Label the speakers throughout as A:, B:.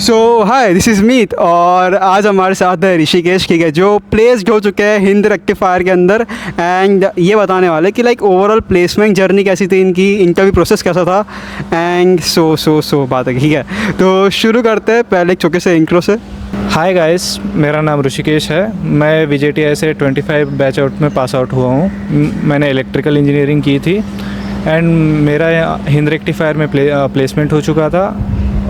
A: So hi, this is मीत और आज हमारे साथ है ऋषिकेश, ठीक है, जो प्लेस्ड हो चुके हैं हिंद रेक्टिफायर के अंदर। एंड ये बताने वाले कि लाइक ओवरऑल प्लेसमेंट जर्नी कैसी थी, इनकी इंटरव्यू प्रोसेस कैसा था। एंड सो बात है, ठीक है। तो शुरू करते हैं पहले एक छोटे से इंट्रो से।
B: हाय गाइस, मेरा नाम ऋषिकेश है। मैं VJTI से 25 बैच आउट में पास आउट हुआ हूँ। मैंने इलेक्ट्रिकल इंजीनियरिंग की थी एंड मेरा हिंद रेक्टिफायर में प्लेसमेंट हो चुका था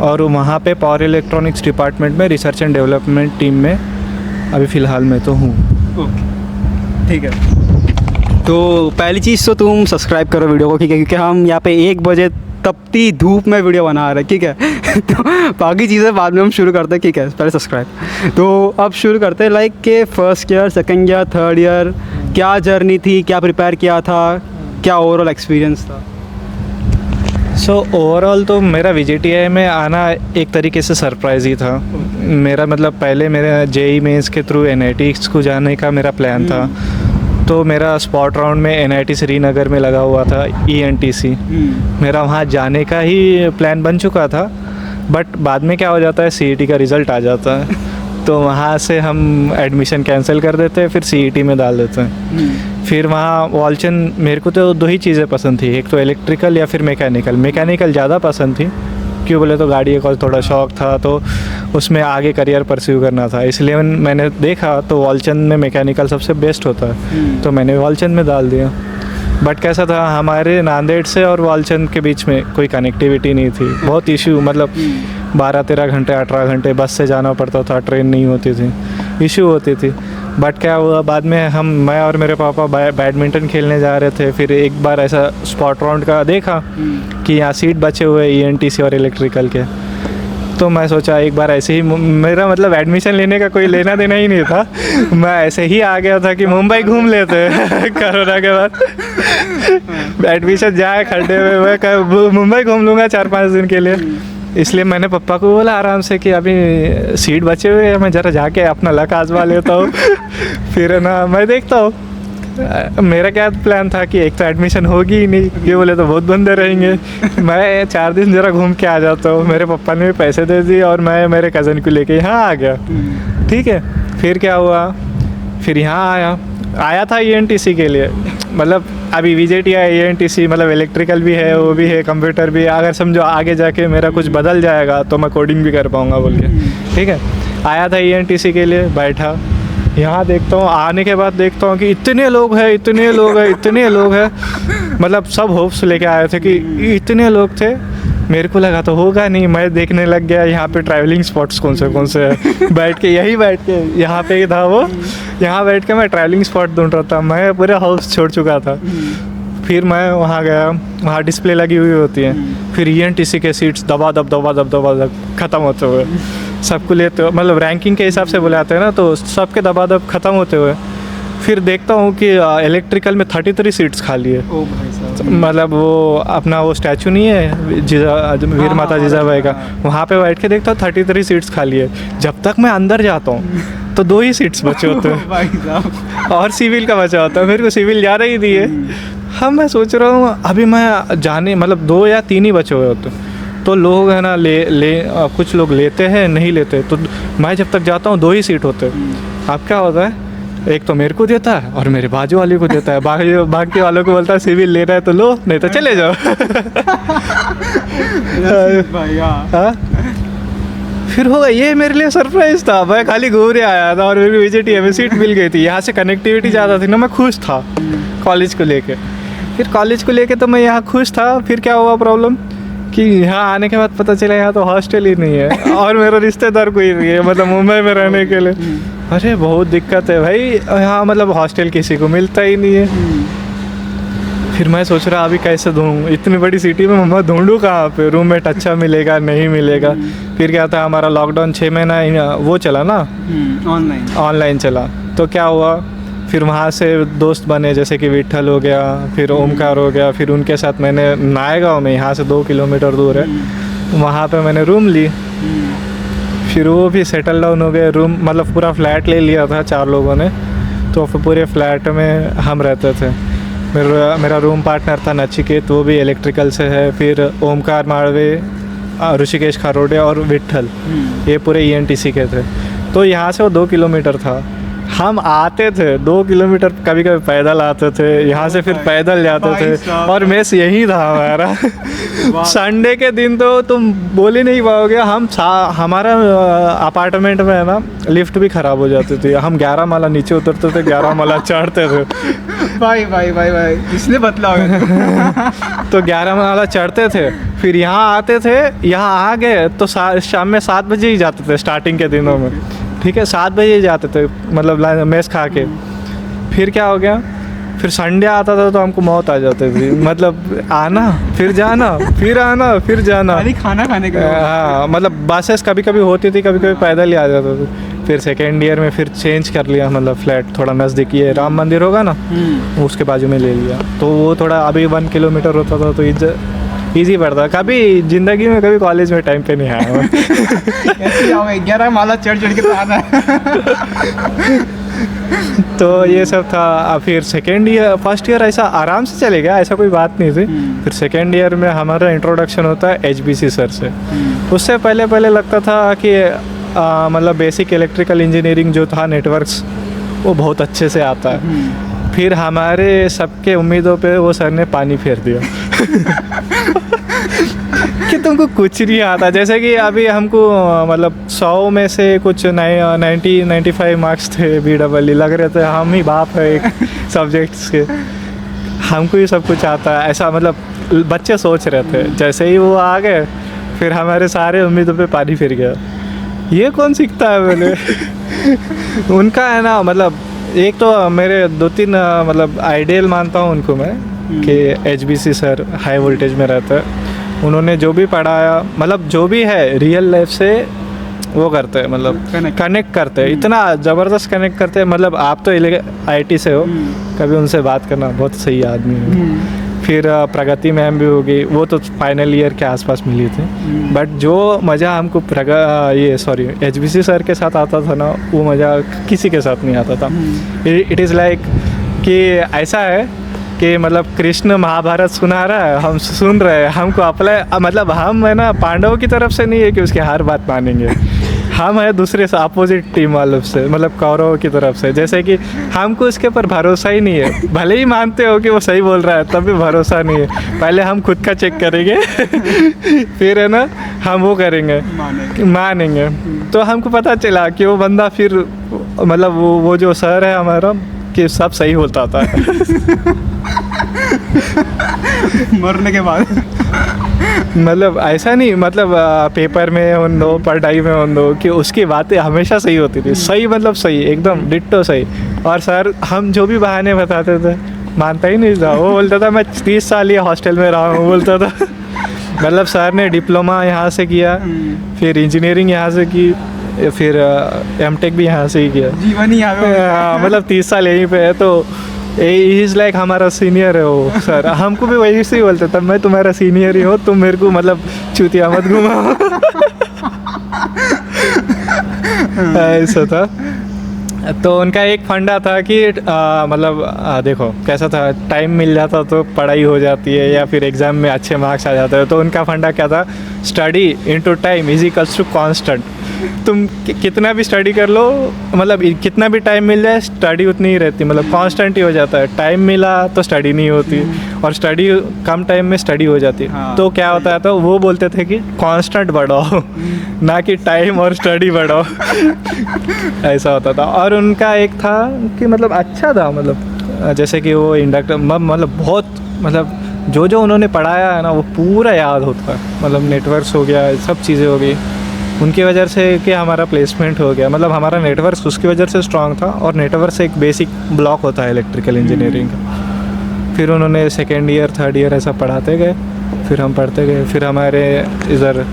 B: और वहाँ पे पावर इलेक्ट्रॉनिक्स डिपार्टमेंट में रिसर्च एंड डेवलपमेंट टीम में अभी फ़िलहाल मैं तो हूँ।
A: ओके, ठीक है। तो पहली चीज़ तो तुम सब्सक्राइब करो वीडियो को, ठीक है, क्योंकि हम यहाँ पे 1 बजे तपती धूप में वीडियो बना रहे हैं, ठीक है। तो बाकी चीज़ें बाद में हम शुरू करते हैं, ठीक है, पहले सब्सक्राइब। तो अब शुरू करते हैं लाइक के first year, second year, third year क्या जर्नी थी, क्या प्रिपेयर किया था, क्या ओवरऑल एक्सपीरियंस था।
B: सो ओवरऑल तो मेरा VJTI में आना एक तरीके से सरप्राइज़ ही था। मेरा मतलब पहले मेरा JEE मेंस के थ्रू NIT को जाने का मेरा प्लान था। तो मेरा स्पॉट राउंड में NIT श्रीनगर में लगा हुआ था, ENTC। मेरा वहाँ जाने का ही प्लान बन चुका था, बट बाद में क्या हो जाता है, CET का रिज़ल्ट आ जाता है तो वहाँ से हम एडमिशन कैंसिल कर देते हैं, फिर CET में डाल देते हैं। फिर वहाँ वॉलचंद, मेरे को तो 2 ही चीज़ें पसंद थी, एक तो इलेक्ट्रिकल या फिर मैकेनिकल ज़्यादा पसंद थी। क्यों बोले तो गाड़ी का थोड़ा शौक़ था, तो उसमें आगे करियर परस्यू करना था, इसलिए मैंने देखा तो वॉलचंद में मैकेनिकल सबसे बेस्ट होता है, तो मैंने वॉलचंद में डाल दिया। बट कैसा था, हमारे नांदेड़ से और वॉलचंद के बीच में कोई कनेक्टिविटी नहीं थी, बहुत इशू, मतलब 12-13 घंटे 18 घंटे बस से जाना पड़ता था, ट्रेन नहीं होती थी, इशू होती थी। बट क्या हुआ, बाद में मैं और मेरे पापा बैडमिंटन खेलने जा रहे थे, फिर एक बार ऐसा स्पॉट राउंड का देखा कि यहाँ सीट बचे हुए ENTC और इलेक्ट्रिकल के, तो मैं सोचा एक बार ऐसे ही, मेरा मतलब एडमिशन लेने का कोई लेना देना ही नहीं था, मैं ऐसे ही आ गया था कि मुंबई घूम लेते कोरोना के बाद एडमिशन जाए खड्डे में, मैं मुंबई घूम लूँगा 4-5 दिन के लिए। इसलिए मैंने पापा को बोला आराम से कि अभी सीट बचे हुए हैं, मैं ज़रा जाके अपना लक आजमा लेता हूँ फिर ना मैं देखता हूँ। मेरा क्या प्लान था कि एक तो एडमिशन होगी ही नहीं, ये बोले तो बहुत बंदे रहेंगे, मैं 4 दिन ज़रा घूम के आ जाता हूँ। मेरे पापा ने भी पैसे दे दिए और मैं मेरे कज़न को लेके यहाँ आ गया, ठीक है। फिर क्या हुआ, फिर यहाँ आया था ENTC के लिए, मतलब अभी VJTI ENTC मतलब इलेक्ट्रिकल भी है, वो भी है, कंप्यूटर भी है, अगर समझो आगे जाके मेरा कुछ बदल जाएगा तो मैं कोडिंग भी कर पाऊँगा बोल के, ठीक है। आया था ENTC के लिए, बैठा यहाँ देखता हूँ, आने के बाद देखता हूँ कि इतने लोग हैं, मतलब सब होप्स लेके आए थे कि इतने लोग थे। मेरे को लगा तो होगा नहीं, मैं देखने लग गया यहाँ पे ट्रैवलिंग स्पॉट्स कौन से हैं बैठ के यहाँ पे था वो, यहाँ बैठ के मैं ट्रैवलिंग स्पॉट ढूंढ रहा था, मैं पूरा हाउस छोड़ चुका था। फिर मैं वहाँ गया, वहाँ डिस्प्ले लगी हुई होती है, फिर ENTC के सीट्स दबा दब ख़त्म होते हुए, सबको लेते हुए, मतलब रैंकिंग के हिसाब से बुलाते हैं ना, तो सबके दबा दब ख़त्म होते हुए फिर देखता हूँ कि इलेक्ट्रिकल में 33 सीट्स खाली है। मतलब वो अपना वो स्टैचू नहीं है वीर माता जीजाबाई का, वहाँ पे बैठ के देखता हूँ 33 सीट्स खाली है। जब तक मैं अंदर जाता हूँ तो 2 ही सीट्स बचे होते हैं और सिविल का बचा होता है, मेरे को सिविल जा रही थी। हम मैं सोच रहा हूँ अभी मैं जाने, मतलब 2 या 3 ही बचे हुए होते, तो लोग है ना कुछ लोग लेते हैं, नहीं लेते, तो मैं जब तक जाता हूँ 2 ही सीट होते। अब क्या होता है, एक तो मेरे को देता है और मेरे बाजू वाले को देता है, बाकी वालों को बोलता है सिविल लेना है तो लो, नहीं तो चले जाओ हाँ। फिर होगा, ये मेरे लिए सरप्राइज़ था, मैं खाली घूम रहे आया था और मेरी VJTI में सीट मिल गई थी। यहाँ से कनेक्टिविटी ज़्यादा थी ना, मैं खुश था कॉलेज को लेके, तो मैं यहाँ खुश था। फिर क्या हुआ प्रॉब्लम कि यहाँ आने के बाद पता चला यहाँ तो हॉस्टल ही नहीं है और मेरा रिश्तेदार कोई नहीं है, मतलब मुंबई में रहने के लिए। अरे बहुत दिक्कत है भाई, यहाँ मतलब हॉस्टल किसी को मिलता ही नहीं है। फिर मैं सोच रहा अभी कैसे ढूंढूँ, इतनी बड़ी सिटी में मैं ढूंढूँ कहाँ पे, रूममेट अच्छा मिलेगा नहीं मिलेगा। फिर क्या था, हमारा लॉकडाउन 6 महीना वो चला ना, ऑनलाइन चला, तो क्या हुआ, फिर वहाँ से दोस्त बने, जैसे कि विट्ठल हो गया, फिर ओमकार हो गया, फिर उनके साथ मैंने नायगांव में, यहाँ से 2 किलोमीटर दूर है, वहाँ पे मैंने रूम ली। फिर वो भी सेटल डाउन हो गए, रूम मतलब पूरा फ्लैट ले लिया था 4 लोगों ने, तो फिर पूरे फ्लैट में हम रहते थे। मेरा रूम पार्टनर था नचिकेत, वो भी इलेक्ट्रिकल से है। फिर ओमकार माड़वे ऋषिकेश खारोड़े और विट्ठल, ये पूरे ENTC के थे। तो यहाँ से वो 2 किलोमीटर था। हम आते थे 2 किलोमीटर, कभी कभी पैदल आते थे, यहाँ से फिर पैदल जाते थे, और मेस यही था हमारा। संडे के दिन तो तुम बोल ही नहीं पाओगे, हमारा अपार्टमेंट में है ना, लिफ्ट भी ख़राब हो जाती थी। हम 11 माला नीचे उतरते थे, 11 माला चढ़ते थे।
A: भाई भाई भाई भाई इसलिए बतला होगा।
B: तो 11 माला चढ़ते थे, फिर यहाँ आते थे, यहाँ आ गए तो शाम में 7 बजे ही जाते थे स्टार्टिंग के दिनों में, ठीक है, 7 बजे जाते थे, मतलब मेस खा के। फिर क्या हो गया, फिर संडे आता था तो हमको मौत आ जाती थी, मतलब आना फिर जाना, फिर आना फिर जाना,
A: खाना खाने का।
B: हाँ, मतलब बसेस कभी कभी होती थी, कभी कभी पैदल ही आ जाते थे। फिर सेकेंड ईयर में फिर चेंज कर लिया, मतलब फ्लैट थोड़ा नज़दीक, ये राम मंदिर होगा ना, उसके बाजू में ले लिया। तो वो थोड़ा अभी 1 किलोमीटर होता था तो ईजी पड़ता। कभी ज़िंदगी में कभी कॉलेज में टाइम पे नहीं आया मैं।
A: कैसे आओगे, 11 माला चढ़ के तो आना है।
B: तो ये सब था। फिर सेकेंड ईयर, फर्स्ट ईयर ऐसा आराम से चले गया, ऐसा कोई बात नहीं थी। फिर सेकेंड ईयर में हमारा इंट्रोडक्शन होता है HBC सर से। उससे पहले लगता था कि मतलब बेसिक इलेक्ट्रिकल इंजीनियरिंग जो था, नेटवर्क्स, वो बहुत अच्छे से आता है। फिर हमारे सबके उम्मीदों पे वो सर ने पानी फेर दिया। कि तुमको कुछ नहीं आता। जैसे कि अभी हमको मतलब 100 में से कुछ 95 मार्क्स थे BEE, लग रहे थे हम ही बाप है एक सब्जेक्ट्स के, हमको ही सब कुछ आता है, ऐसा मतलब बच्चे सोच रहे थे। जैसे ही वो आ गए, फिर हमारे सारे उम्मीदों पे पानी फिर गया। ये कौन सीखता है मैंने। उनका है ना, मतलब एक तो मेरे 2-3 मतलब आइडियल मानता हूँ उनको मैं, कि HBC सर हाई वोल्टेज में रहता है। उन्होंने जो भी पढ़ाया, मतलब जो भी है रियल लाइफ से वो करते हैं, मतलब कनेक्ट करते हैं, इतना ज़बरदस्त कनेक्ट करते हैं। मतलब आप तो IT से हो, कभी उनसे बात करना, बहुत सही आदमी है। फिर प्रगति मैम भी होगी, वो तो फाइनल ईयर के आसपास मिली थी। बट जो मज़ा हमको HBC सर के साथ आता था ना, वो मज़ा किसी के साथ नहीं आता था। इट इज़ लाइक कि ऐसा है कि मतलब कृष्ण महाभारत सुना रहा है, हम सुन रहे हैं, हमको अप्लाई, मतलब हम है ना पांडवों की तरफ से नहीं है कि उसकी हर बात मानेंगे, हम है दूसरे से अपोजिट टीम वालों से, मतलब कौरवों की तरफ से। जैसे कि हमको उसके ऊपर भरोसा ही नहीं है, भले ही मानते हो कि वो सही बोल रहा है, तब भी भरोसा नहीं है। पहले हम खुद का चेक करेंगे फिर है ना हम वो करेंगे, मानेंगे। तो हमको पता चला कि वो बंदा फिर मतलब वो जो सर है हमारा, कि सब सही होता था।
A: मरने के बाद
B: मतलब ऐसा नहीं, मतलब पेपर में हों दो, पढ़ाई में हों दो, कि उसकी बातें हमेशा सही होती थी, सही मतलब सही, एकदम डिट्टो सही। और सर हम जो भी बहाने बताते थे मानता ही नहीं था, वो बोलता था मैं 30 साल ये हॉस्टल में रहा हूँ, बोलता था। मतलब सर ने डिप्लोमा यहाँ से किया, फिर इंजीनियरिंग यहाँ से की, फिर M.Tech भी यहाँ से ही किया,
A: जीवन ही यहाँ पे।
B: मतलब 30 साल यहीं पे है। तो इज़ लाइक हमारा सीनियर है वो सर। हमको भी वही से ही बोलते था, मैं तुम्हारा सीनियर ही हो, तुम मेरे को मतलब चूतिया मत घुमाओ। ऐसा था। तो उनका एक फंडा था कि मतलब देखो कैसा था, टाइम मिल जाता तो पढ़ाई हो जाती है, या फिर एग्ज़ाम में अच्छे मार्क्स आ जाते हैं। तो उनका फंडा क्या था, study into time is equals to constant. तुम कितना भी स्टडी कर लो, मतलब कितना भी टाइम मिल जाए, स्टडी उतनी ही रहती, मतलब कांस्टेंट ही हो जाता है। टाइम मिला तो स्टडी नहीं होती, और स्टडी कम टाइम में स्टडी हो जाती है।
A: हाँ,
B: तो क्या होता है, तो वो बोलते थे कि कांस्टेंट बढ़ाओ, ना कि टाइम और स्टडी बढ़ाओ। ऐसा होता था। और उनका एक था कि मतलब अच्छा था, मतलब जैसे कि वो इंडक्टर, मतलब बहुत, मतलब जो उन्होंने पढ़ाया है ना वो पूरा याद होता है। मतलब नेटवर्क्स हो गया, सब चीज़ें हो गई उनकी वजह से कि हमारा प्लेसमेंट हो गया। मतलब हमारा नेटवर्क्स उसकी वजह से स्ट्रांग था, और नेटवर्क से एक बेसिक ब्लॉक होता है इलेक्ट्रिकल इंजीनियरिंग का। फिर उन्होंने सेकेंड ईयर थर्ड ईयर ऐसा पढ़ाते गए, फिर हम पढ़ते गए। फिर हमारे इधर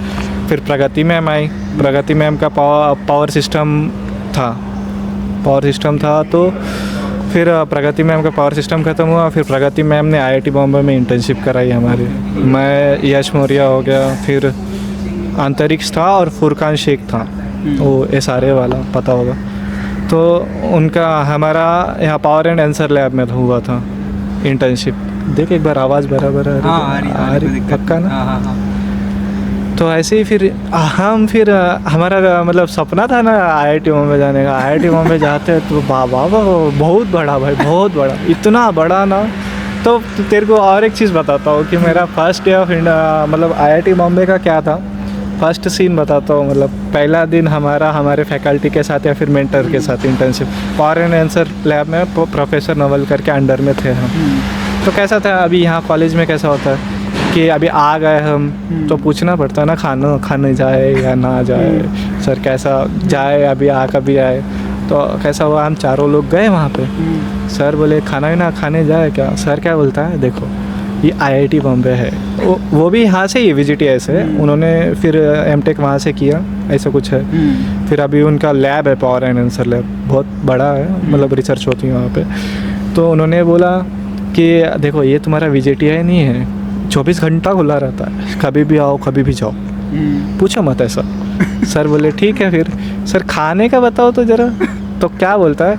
B: फिर प्रगति मैम आई। प्रगति मैम का पावर सिस्टम था। तो फिर प्रगति मैम का पावर सिस्टम ख़त्म हुआ। फिर प्रगति मैम ने IIT बॉम्बे में इंटर्नशिप कराई हमारी। मैं यश मौर्य हो गया, फिर अंतरिक्ष था, और फुरकान शेख था, वो SRA वाला पता होगा। तो उनका हमारा यहाँ पावर एंड आंसर लैब में हुआ था इंटर्नशिप। देख एक बार आवाज़ बराबर आ रही, पक्का ना। तो ऐसे ही फिर हमारा मतलब सपना था ना IIT बॉम्बे जाने का। IIT बॉम्बे जाते हैं तो बाबा बहुत बड़ा भाई, बहुत बड़ा, इतना बड़ा ना। तो तेरे को और एक चीज़ बताता हूँ कि मेरा फर्स्ट डे ऑफ मतलब IIT बॉम्बे का क्या था। फर्स्ट सीन बताता हूँ, मतलब पहला दिन हमारे फैकल्टी के साथ या फिर मेंटर के साथ internship power and answer lab में प्रोफेसर नवल करके अंडर में थे हम। तो कैसा था, अभी यहाँ कॉलेज में कैसा होता है कि अभी आ गए हम तो पूछना पड़ता है ना खाने जाए या ना जाए, सर कैसा जाए, अभी कभी आए। तो कैसा हुआ, हम चारों लोग गए वहाँ पे। सर बोले खाना ही ना खाने जाए क्या। सर क्या बोलता है, देखो ये IIT बॉम्बे है, वो भी यहाँ से ही VGTI से, उन्होंने फिर M.Tech वहाँ से किया, ऐसा कुछ है। फिर अभी उनका लैब है पावर एंड आंसर लैब, बहुत बड़ा है, मतलब रिसर्च होती है वहाँ पे। तो उन्होंने बोला कि देखो ये तुम्हारा VGTI नहीं है, 24 घंटा खुला रहता है, कभी भी आओ कभी भी जाओ, पूछो मत ऐसा। सर बोले ठीक है। फिर सर खाने का बताओ तो ज़रा। तो क्या बोलता है,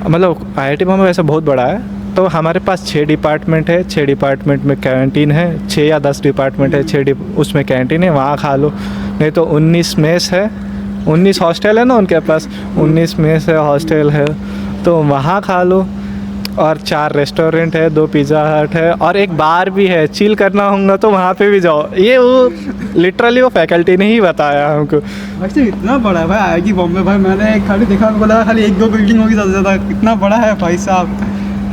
B: मतलब IIT बॉम्बे वैसे बहुत बड़ा है, तो हमारे पास 6 डिपार्टमेंट है, 6 डिपार्टमेंट में कैंटीन है, 6 या 10 डिपार्टमेंट है, 6 उसमें कैंटीन है, वहाँ खा लो। नहीं तो 19 मेस है, 19 हॉस्टल है ना उनके पास, 19 मेस है, हॉस्टल है, तो वहाँ खा लो। और 4 रेस्टोरेंट है, 2 पिज़्ज़ा हट है और एक बार भी है, चिल करना होगा तो वहाँ पे भी जाओ। ये वो लिटरली वो फैकल्टी ने ही बताया हमको।
A: अच्छा इतना बड़ा है भाई IIT बॉम्बे भाई, मैंने खाली देखा, बोला खाली 1-2 बिल्डिंग होगी ज़्यादा से ज़्यादा, इतना बड़ा है भाई साहब।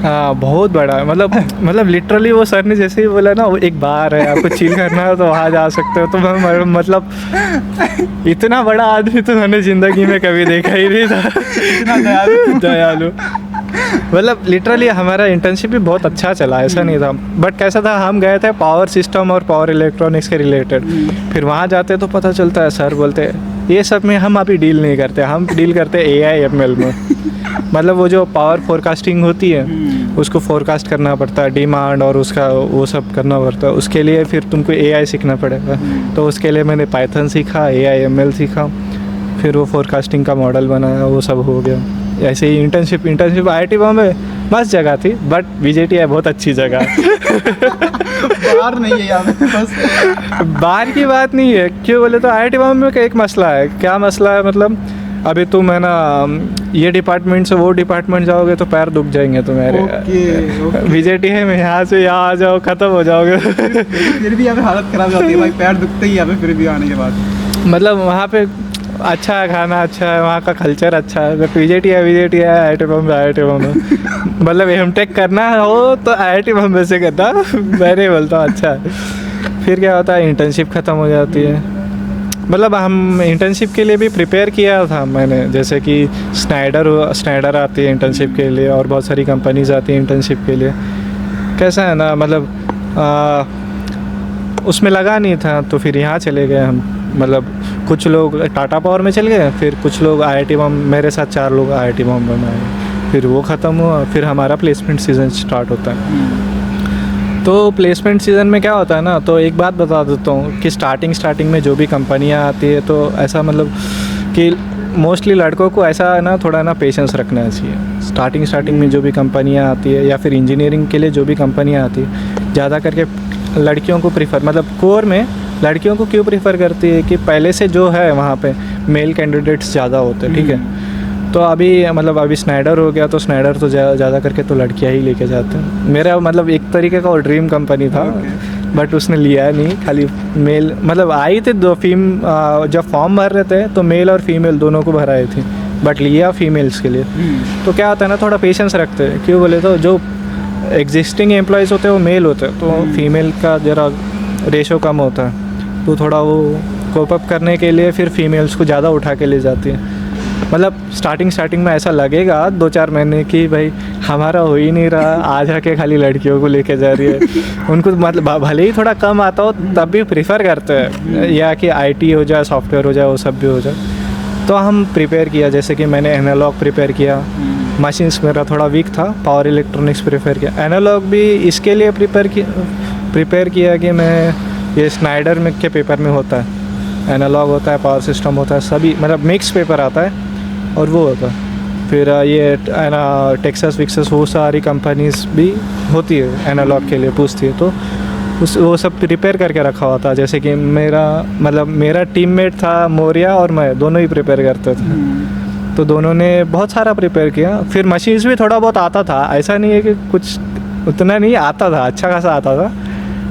B: हाँ बहुत बड़ा है, मतलब लिटरली वो सर ने जैसे ही बोला ना, वो एक बार है, आपको चिल करना है तो वहाँ जा सकते हो। तो मैं मतलब इतना बड़ा आदमी तो मैंने ज़िंदगी में कभी देखा ही नहीं था,
A: इतना
B: दयालु। मतलब लिटरली हमारा इंटर्नशिप भी बहुत अच्छा चला, ऐसा नहीं था। बट कैसा था, हम गए थे पावर सिस्टम और पावर इलेक्ट्रॉनिक्स के रिलेटेड। फिर वहाँ जाते तो पता चलता है, सर बोलते ये सब में हम अभी डील नहीं करते, हम डील करते AI/ML में। मतलब वो जो पावर फोरकास्टिंग होती है, उसको फोरकास्ट करना पड़ता है, डिमांड और उसका वो सब करना पड़ता है। उसके लिए फिर तुमको AI सीखना पड़ेगा। तो उसके लिए मैंने पाइथन सीखा, AI/ML सीखा, फिर वो फोरकास्टिंग का मॉडल बनाया, वो सब हो गया। ऐसे ही इंटर्नशिप IIT बॉम्बे मस्त जगह थी, बट VGTI बहुत अच्छी जगह है।
A: बाहर नहीं है यहाँ पे, बस
B: बाहर की बात नहीं है। क्यों बोले तो IIT बॉम्बे का एक मसला है। क्या मसला है, मतलब अभी तुम है ना ये डिपार्टमेंट से वो डिपार्टमेंट जाओगे तो पैर दुख जाएंगे तुम्हारे। VGTI में यहाँ से यहाँ आ जाओ, ख़त्म हो जाओगे।
A: फिर भी यहाँ पे हालत ख़राब जाती है भाई, पैर दुखते ही यहाँ पे फिर भी आने के बाद।
B: मतलब वहाँ पे अच्छा है, खाना अच्छा है, वहाँ का कल्चर अच्छा है। बट VGTI IIT बॉम्बे मतलब M.Tech करना हो तो IIT बॉम्बे से करना, मैं नहीं बोलता अच्छा है। फिर क्या होता है, इंटर्नशिप ख़त्म हो जाती है। मतलब हम इंटर्नशिप के लिए भी प्रिपेयर किया था मैंने, जैसे कि स्नाइडर आती है इंटर्नशिप के लिए, और बहुत सारी कंपनीज आती हैं इंटर्नशिप के लिए। कैसा है ना, मतलब उसमें लगा नहीं था, तो फिर यहाँ चले गए हम। मतलब कुछ लोग टाटा पावर में चले गए, फिर कुछ लोग IIT बॉम्बे, मेरे साथ 4 लोग IIT बॉम्बे में आए। फिर वो ख़त्म हुआ, फिर हमारा प्लेसमेंट सीज़न स्टार्ट होता है। तो प्लेसमेंट सीज़न में क्या होता है ना, तो एक बात बता देता हूँ कि स्टार्टिंग में जो भी कंपनियाँ आती है, तो ऐसा मतलब कि मोस्टली लड़कों को ऐसा है ना, थोड़ा ना पेशेंस रखना चाहिए। स्टार्टिंग में जो भी कंपनियाँ आती है, या फिर इंजीनियरिंग के लिए जो भी कंपनियाँ आती है, ज़्यादा करके लड़कियों को प्रीफर, मतलब कोर में लड़कियों को क्यों प्रीफर करती है कि पहले से जो है वहाँ पे मेल कैंडिडेट्स ज़्यादा होते हैं, ठीक है। तो अभी स्नाइडर हो गया, तो स्नाइडर तो ज़्यादा करके तो लड़कियाँ ही लेके जाते हैं। मेरा मतलब एक तरीके का वो ड्रीम कंपनी था, बट उसने लिया नहीं, खाली मेल। मतलब आई थे 2 जब फॉर्म भर रहे थे तो मेल और फीमेल दोनों को भराई थी, बट लिया फीमेल्स के लिए। तो क्या होता है ना, थोड़ा पेशेंस रखते हैं। क्यों बोले तो जो एग्जिस्टिंग एम्प्लॉयज़ होते हैं वो मेल होते हैं, तो फीमेल का ज़रा रेशो कम होता है, तो थोड़ा वो कोप अप करने के लिए फिर फीमेल्स को ज़्यादा उठा के ले जाती है। मतलब स्टार्टिंग में ऐसा लगेगा 2-4 महीने की भाई हमारा हो ही नहीं रहा, आ जाके खाली लड़कियों को लेके जा रही है। उनको मतलब भले ही थोड़ा कम आता हो तब भी प्रीफर करते हैं, या कि IT हो जाए, सॉफ्टवेयर हो जाए, वो सब भी हो जाए। तो हम प्रिपेयर किया, जैसे कि मैंने एनालॉग प्रिपेयर किया, मशीन्स मेरा थोड़ा वीक था, पावर इलेक्ट्रॉनिक्स प्रिपेयर किया। एनालॉग भी इसके लिए प्रिपेयर किया कि मैं ये स्नाइडर में के पेपर में होता है, एनालॉग होता है, पावर सिस्टम होता है, सभी मतलब मिक्स पेपर आता है और वो होता है। फिर ये टेक्सास विक्सस वो सारी कंपनीज भी होती है एनालॉग के लिए पूछती है, तो वो सब प्रिपेयर करके रखा हुआ था। जैसे कि मेरा टीममेट था मौर्या और मैं दोनों ही प्रिपेयर करते थे। तो दोनों ने बहुत सारा प्रिपेयर किया। फिर मशीन्स भी थोड़ा बहुत आता था, ऐसा नहीं है कि कुछ उतना नहीं आता था, अच्छा खासा आता था।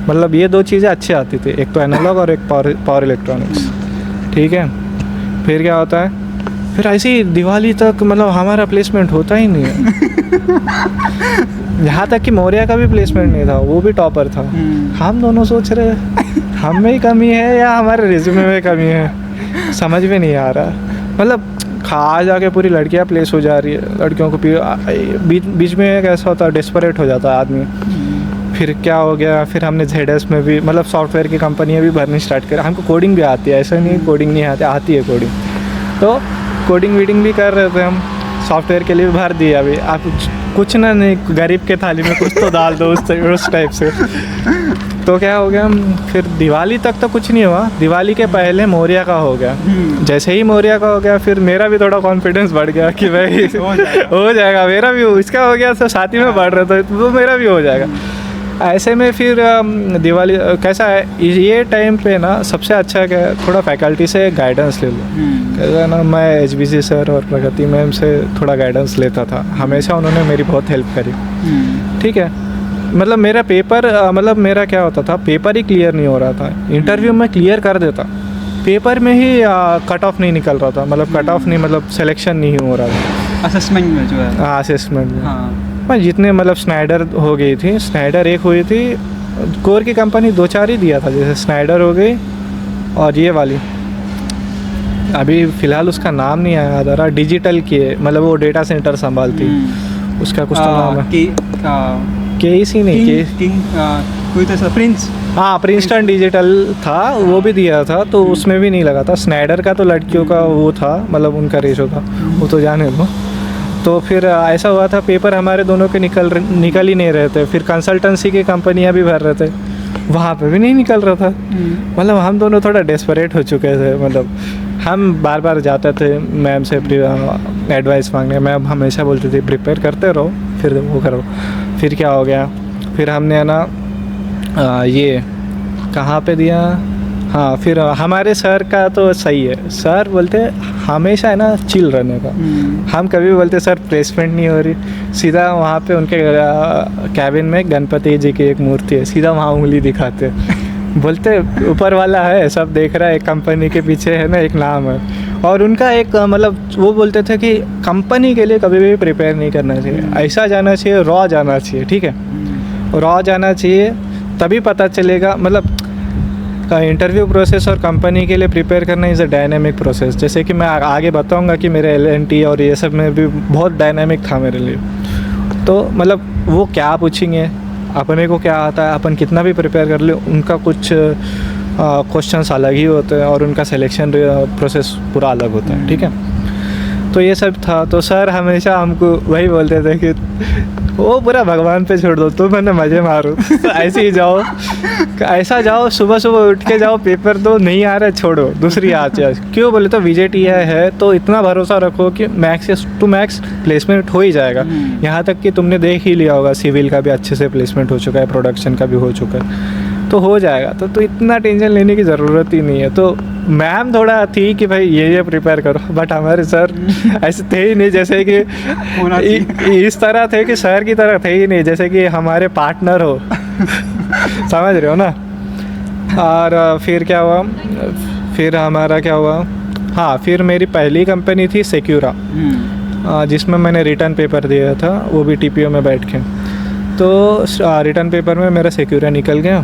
B: मतलब ये 2 चीज़ें अच्छी आती थी, एक तो एनालॉग और एक पावर इलेक्ट्रॉनिक्स, ठीक है। फिर क्या होता है, फिर ऐसे ही दिवाली तक मतलब हमारा प्लेसमेंट होता ही नहीं है। यहाँ तक कि मौर्या का भी प्लेसमेंट नहीं था, वो भी टॉपर था। हम दोनों सोच रहे हम में ही कमी है या हमारे रिज्यूमे में कमी है, समझ में नहीं आ रहा। मतलब खा जाके पूरी लड़कियाँ प्लेस हो जा रही है, लड़कियों को बीच में कैसा होता है, डेस्परेट हो जाता है आदमी। फिर क्या हो गया, फिर हमने ZS में भी मतलब सॉफ्टवेयर की कंपनियाँ भी भरनी स्टार्ट करी। हमको कोडिंग भी आती है, ऐसा नहीं कोडिंग नहीं आती है कोडिंग। तो कोडिंग वीडिंग भी कर रहे थे हम, सॉफ्टवेयर के लिए भी भर दिया। अभी आप कुछ ना नहीं, गरीब के थाली में कुछ तो डाल दो उस टाइप से। तो क्या हो गया, फिर दिवाली तक तो कुछ नहीं हुआ। दिवाली के पहले मौर्या का हो गया। जैसे ही मौर्या का हो गया, फिर मेरा भी थोड़ा कॉन्फिडेंस बढ़ गया कि भाई हो जाएगा मेरा भी। इसका हो गया तो साथ ही में बढ़ रहा था, वो मेरा भी हो जाएगा। ऐसे में फिर दिवाली कैसा है, ये टाइम पे ना सबसे अच्छा क्या है, थोड़ा फैकल्टी से गाइडेंस ले लो। कैसा ना, मैं HBC सर और प्रगति मैम से थोड़ा गाइडेंस लेता था हमेशा, उन्होंने मेरी बहुत हेल्प करी, ठीक है। मतलब मेरा पेपर मतलब मेरा क्या होता था, पेपर ही क्लियर नहीं हो रहा था। इंटरव्यू में क्लियर कर देता, पेपर में ही कट ऑफ नहीं निकल रहा था। मतलब कट ऑफ नहीं, मतलब सिलेक्शन नहीं हो रहा था
A: असेसमेंट में जो है।
B: हाँ, असेसमेंट में।
A: हाँ,
B: जितने मतलब स्नाइडर हो गई थी, स्नाइडर एक हुई थी, कोर की कंपनी 2-4 ही दिया था, जैसे स्नाइडर हो गई और ये वाली अभी फ़िलहाल उसका नाम नहीं याद आ रहा, डिजिटल की है, मतलब वो डेटा सेंटर संभालती, उसका कुछ तो नाम है, KEC नहीं,
A: कोई तो प्रिंस,
B: हाँ प्रिंसटन डिजिटल था, वो भी दिया था। तो उसमें भी नहीं लगा था। स्नाइडर का तो लड़कियों का वो था, मतलब उनका रेशो था, वो तो जाने दो। तो फिर ऐसा हुआ था, पेपर हमारे दोनों के निकल ही नहीं रहे थे। फिर कंसल्टेंसी की कंपनियां भी भर रहे थे, वहाँ पे भी नहीं निकल रहा था। मतलब हम दोनों थोड़ा डेस्परेट हो चुके थे। मतलब हम बार बार जाते थे मैम से एडवाइस मांगने। मैम हमेशा बोलती थी प्रिपेयर करते रहो, फिर वो करो। फिर क्या हो गया, फिर हमने है ना ये कहाँ पे दिया, हाँ फिर हमारे सर का तो सही है, सर बोलते हमेशा है ना चिल रहने का। हम कभी बोलते सर प्लेसमेंट नहीं हो रही, सीधा वहाँ पे उनके कैबिन में गणपति जी की एक मूर्ति है, सीधा वहाँ उंगली दिखाते, बोलते ऊपर वाला है, सब देख रहा है, एक कंपनी के पीछे है ना एक नाम है। और उनका एक मतलब वो बोलते थे कि कंपनी के लिए कभी भी प्रिपेयर नहीं करना चाहिए, ऐसा जाना चाहिए, रॉ जाना चाहिए, ठीक है, रॉ जाना चाहिए, तभी पता चलेगा। मतलब इंटरव्यू प्रोसेस और कंपनी के लिए प्रिपेयर करना इज़ अ डायनामिक प्रोसेस। जैसे कि मैं आगे बताऊंगा कि मेरे LNT और ये सब में भी बहुत डायनामिक था मेरे लिए। तो मतलब वो क्या पूछेंगे, अपने को क्या आता है, अपन कितना भी प्रिपेयर कर ले, उनका कुछ क्वेश्चंस अलग ही होते हैं और उनका सिलेक्शन प्रोसेस पूरा अलग होता है, ठीक है। तो ये सब था। तो सर हमेशा हमको वही बोलते थे कि वो पूरा भगवान पे छोड़ दो, तो मैंने मज़े मारो, तो ऐसे ही जाओ, ऐसा जाओ, सुबह सुबह उठ के जाओ, पेपर दो, नहीं आ रहा छोड़ो, दूसरी आज क्यों बोले तो VJTI है, तो इतना भरोसा रखो कि मैक्स टू मैक्स प्लेसमेंट हो ही जाएगा। यहाँ तक कि तुमने देख ही लिया होगा, सिविल का भी अच्छे से प्लेसमेंट हो चुका है, प्रोडक्शन का भी हो चुका है, तो हो जाएगा। तो इतना टेंशन लेने की ज़रूरत ही नहीं है। तो मैम थोड़ा थी कि भाई ये प्रिपेयर करो, बट हमारे सर ऐसे थे ही नहीं, जैसे कि इस तरह थे कि सर की तरह थे ही नहीं, जैसे कि हमारे पार्टनर हो समझ रहे हो ना। और फिर क्या हुआ, फिर हमारा क्या हुआ, हाँ फिर मेरी पहली कंपनी थी सिक्योरा, जिसमें मैंने रिटर्न पेपर दिया था, वो भी TPO में बैठ के। तो रिटर्न पेपर में मेरा सिक्योरा निकल गया,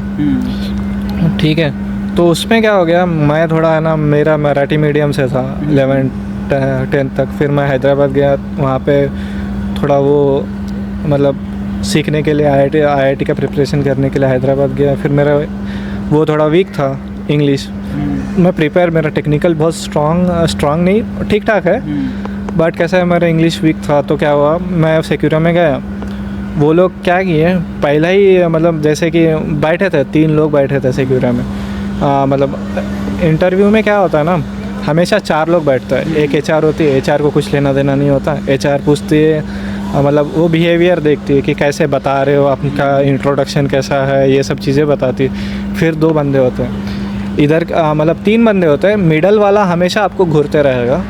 B: ठीक है। तो उसमें क्या हो गया, मैं थोड़ा है ना, मेरा मराठी मीडियम से था 11th-10th तक। फिर मैं हैदराबाद गया, वहाँ पे थोड़ा वो मतलब सीखने के लिए IIT का प्रिपरेशन करने के लिए हैदराबाद गया। फिर मेरा वो थोड़ा वीक था इंग्लिश, मैं प्रिपेयर, मेरा टेक्निकल बहुत स्ट्रॉन्ग नहीं, ठीक ठाक है, बट कैसा है मेरा इंग्लिश वीक था। तो क्या हुआ, मैं सिक्योरा में गया, वो लोग क्या किए, पहला ही मतलब जैसे कि बैठे थे 3 लोग बैठे थे सिक्योरा में। मतलब इंटरव्यू में क्या होता है ना, हमेशा 4 लोग बैठते हैं, एक HR होती है, HR को कुछ लेना देना नहीं होता, HR पूछती है मतलब वो बिहेवियर देखती है कि कैसे बता रहे हो, आपका इंट्रोडक्शन कैसा है, ये सब चीज़ें बताती है। फिर 2 बंदे होते हैं इधर, मतलब 3 बंदे होते हैं। मिडल वाला हमेशा आपको घूरते रहेगा,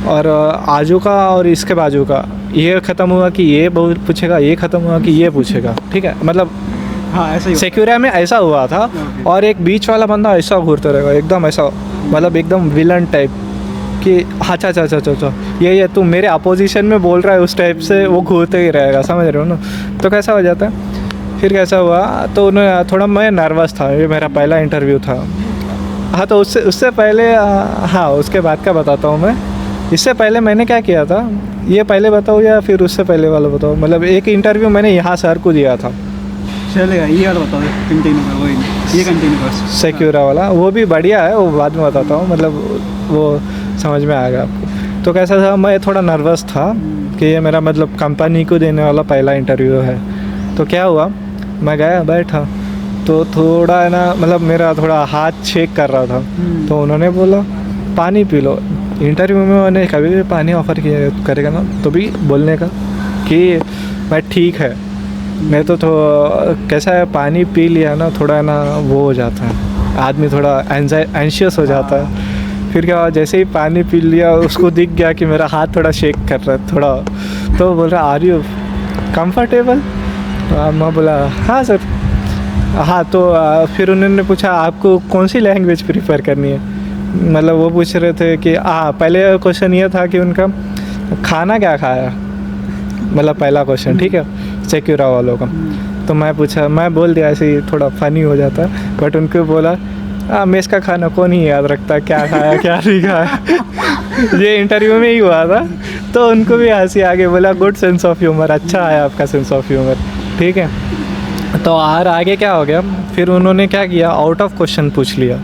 B: और आजू का और इसके बाजू का ये ख़त्म हुआ कि ये पूछेगा, ये ख़त्म हुआ कि ये पूछेगा, ठीक है। मतलब
A: हाँ ऐसा ही
B: सिक्योरिटी में ऐसा हुआ था।
A: Okay.
B: और एक बीच वाला बंदा ऐसा घूरते रहेगा, एकदम ऐसा, मतलब एकदम विलन टाइप कि अच्छा अच्छा अच्छा अच्छा ये तुम मेरे अपोजिशन में बोल रहा है, उस टाइप से वो घूरते ही रहेगा, समझ रहे हो ना। तो कैसा हो जाता है। फिर कैसा हुआ, तो उन्हें थोड़ा मैं नर्वस था, ये मेरा पहला इंटरव्यू था। हाँ, तो उससे पहले हाँ उसके बाद का बताता हूँ मैं। इससे पहले मैंने क्या किया था, ये पहले बताओ या फिर उससे पहले वाला बताओ। मतलब एक इंटरव्यू मैंने यहाँ सर को दिया था,
A: चलेगा, ये वाला बताओ, कंटिन्यू कर, वही ये कंटिन्यू कर।
B: सिक्योरा वाला, वो भी बढ़िया है, वो बाद में बताता हूँ, मतलब वो समझ में आएगा आपको। तो कैसा था, मैं थोड़ा नर्वस था कि ये मेरा मतलब कंपनी को देने वाला पहला इंटरव्यू है। तो क्या हुआ, मैं गया बैठा, तो थोड़ा है ना, मतलब मेरा थोड़ा हाथ शेक कर रहा था। तो उन्होंने बोला पानी पी लो। इंटरव्यू में मैंने कभी भी पानी ऑफ़र किया करेगा ना, तो भी बोलने का कि मैं ठीक है। मैं तो कैसा है, पानी पी लिया ना, थोड़ा ना वो हो जाता है, आदमी थोड़ा एंशियस हो जाता है। फिर क्या हुआ, जैसे ही पानी पी लिया, उसको दिख गया कि मेरा हाथ थोड़ा शेक कर रहा है थोड़ा। तो बोल रहा आर यू कंफर्टेबल। मैं बोला हाँ सर। हाँ, तो फिर उन्होंने पूछा आपको कौन सी लैंग्वेज प्रीफर करनी है। मतलब वो पूछ रहे थे कि पहले क्वेश्चन ये था कि उनका खाना क्या खाया, मतलब पहला क्वेश्चन, ठीक है, सिक्योरा वालों का। तो मैं बोल दिया, ऐसे ही थोड़ा फ़नी हो जाता है। बट उनको बोला मेस का खाना कौन ही याद रखता, क्या खाया क्या नहीं खाया। ये इंटरव्यू में ही हुआ था। तो उनको भी हंसी आगे, बोला गुड सेंस ऑफ ह्यूमर, अच्छा है आपका सेंस ऑफ ह्यूमर, ठीक है। तो आगे क्या हो गया, फिर उन्होंने क्या किया, आउट ऑफ क्वेश्चन पूछ लिया।